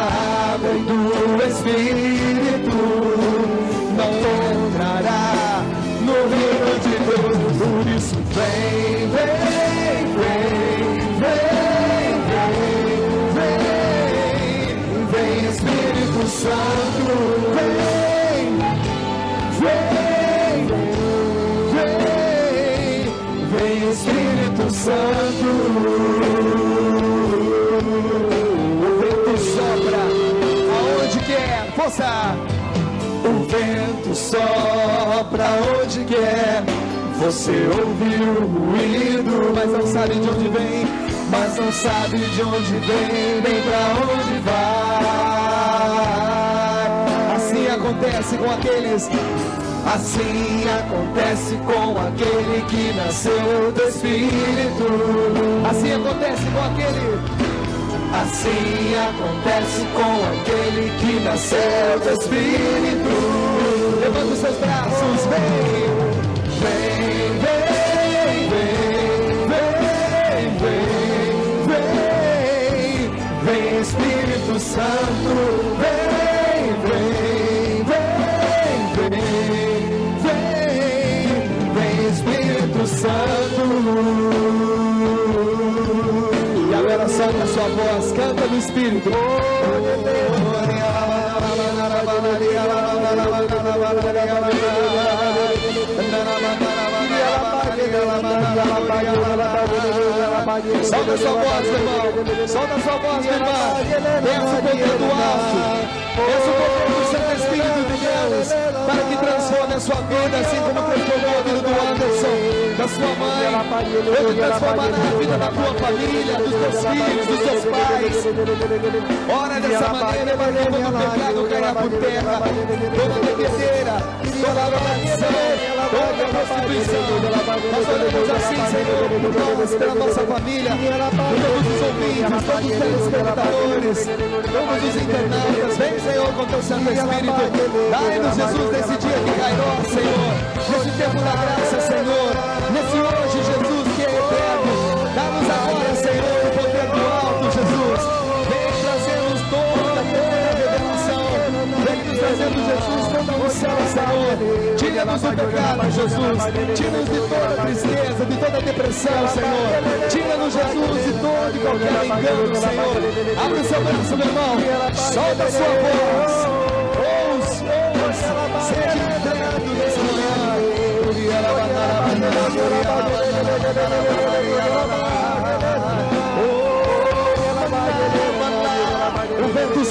água e do Espírito, não entrará no reino de Deus. Por isso vem, vem, vem, vem, vem, vem, vem, Espírito Santo, vem, vem, vem, vem, Espírito Santo. Força! O vento sopra onde quer. Você ouve o ruído, mas não sabe de onde vem. Mas não sabe de onde vem, nem pra onde vai. Assim acontece com aqueles. Assim acontece com aquele que nasceu do Espírito. Assim acontece com aquele Assim acontece com aquele que nasceu do Espírito. Levanta os seus braços, vem, vem, vem, vem, vem, vem, vem, Espírito Santo, vem, vem, vem, vem, vem, vem, Espírito Santo. E agora solta a sua voz, canta no Espírito. Solta a sua voz, meu irmão. Solta a sua voz, meu irmão. Peça o poder do alto. Peça o poder do Santo Espírito de Deus para que transforme a sua vida, assim como transformou a vida do Anderson, da sua mãe. Ele transformará a vida da tua família, dos teus filhos, dos teus pais. Ora dessa maneira, para que todo pecado caia por terra, toda bebedeira, toda adoração, toda prostituição. Nós oramos assim, Senhor, por nós, pela nossa família, por todos os ouvintes, todos os telespectadores, todos os internautas. Vem, Senhor, com teu Santo Espírito. Dai-nos, Jesus, nesse dia que cairá, Senhor, nesse tempo da graça, Senhor, nesse hoje, Jesus, que é eterno. Dá-nos agora, Senhor, o poder do alto, Jesus. Vem trazer-nos toda a revelação. Vem nos trazendo, Jesus, toda a unção, Senhor. Tira-nos do pecado, Jesus. Tira-nos de toda tristeza, de toda depressão, Senhor. Tira-nos, Jesus, de todo e qualquer engano, Senhor. Abre o seu braço, meu irmão. Solta a sua voz. Seja entrando nesse momento. O vento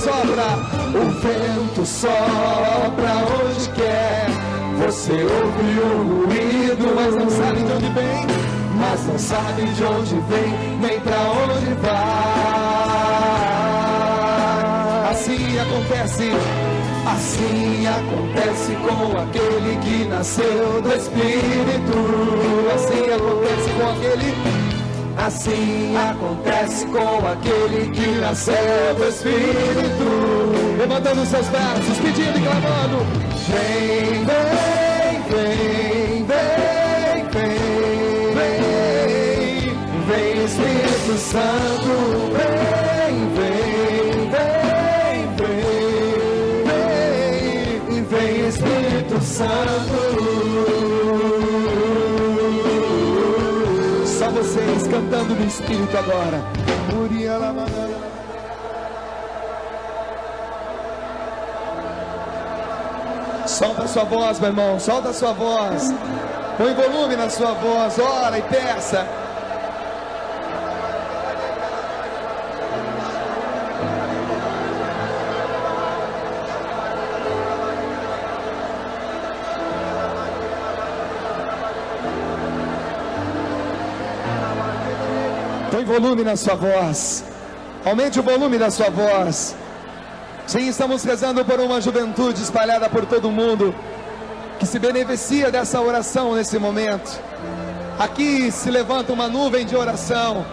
sopra onde quer. Você ouve o ruído, mas não sabe de onde vem. Mas não sabe de onde vem, nem pra onde vai. Assim acontece com aquele que nasceu do Espírito. Assim acontece com aquele que nasceu do Espírito. Levantando seus braços, pedindo e clamando. Vem, vem, vem, vem, vem, vem, vem, Espírito Santo. Vem, vem, vem, vem, vem, vem, Espírito Santo. Só vocês cantando no Espírito agora. Solta a sua voz, meu irmão. Solta a sua voz. Põe volume na sua voz. Ora e peça. Põe volume na sua voz. Aumente o volume da sua voz. Sim, estamos rezando por uma juventude espalhada por todo o mundo, que se beneficia dessa oração nesse momento. Aqui se levanta uma nuvem de oração,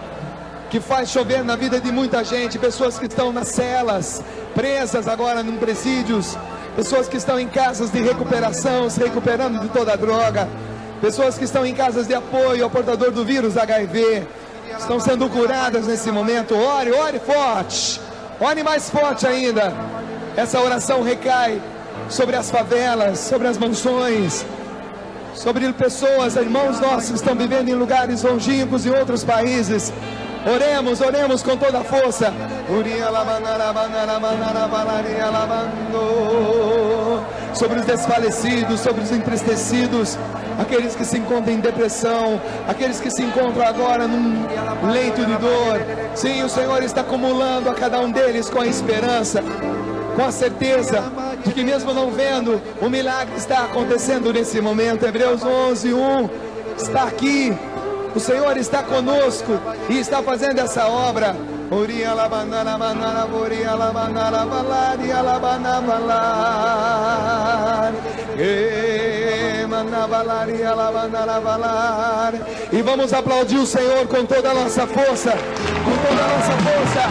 que faz chover na vida de muita gente. Pessoas que estão nas celas, presas agora em presídios. Pessoas que estão em casas de recuperação, se recuperando de toda a droga. Pessoas que estão em casas de apoio ao portador do vírus HIV. Estão sendo curadas nesse momento. Ore, ore forte. Ore mais forte ainda. Essa oração recai sobre as favelas, sobre as mansões, sobre pessoas, irmãos nossos que estão vivendo em lugares longínquos em outros países. Oremos, oremos com toda a força. Sobre os desfalecidos, sobre os entristecidos, aqueles que se encontram em depressão, aqueles que se encontram agora num leito de dor. Sim, o Senhor está acumulando a cada um deles com a esperança, com a certeza de que mesmo não vendo, o milagre está acontecendo nesse momento. Hebreus 11:1 está aqui. O Senhor está conosco e está fazendo essa obra. E vamos aplaudir o Senhor com toda a nossa força, com toda a nossa força.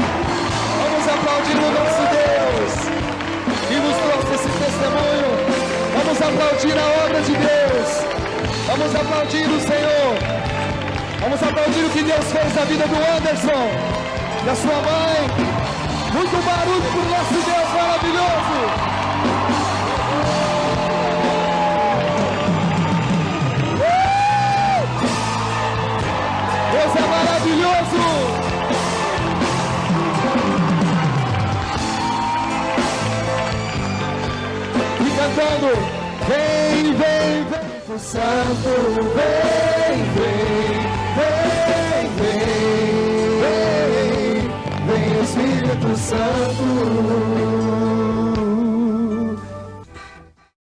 Vamos aplaudir o Senhor. Vamos aplaudir o que Deus fez na vida do Anderson, da sua mãe. Muito barulho para o nosso Deus maravilhoso. Deus é maravilhoso. E cantando: vem, vem, vem, o Santo, vem, vem, vem, vem, vem, vem, Espírito Santo.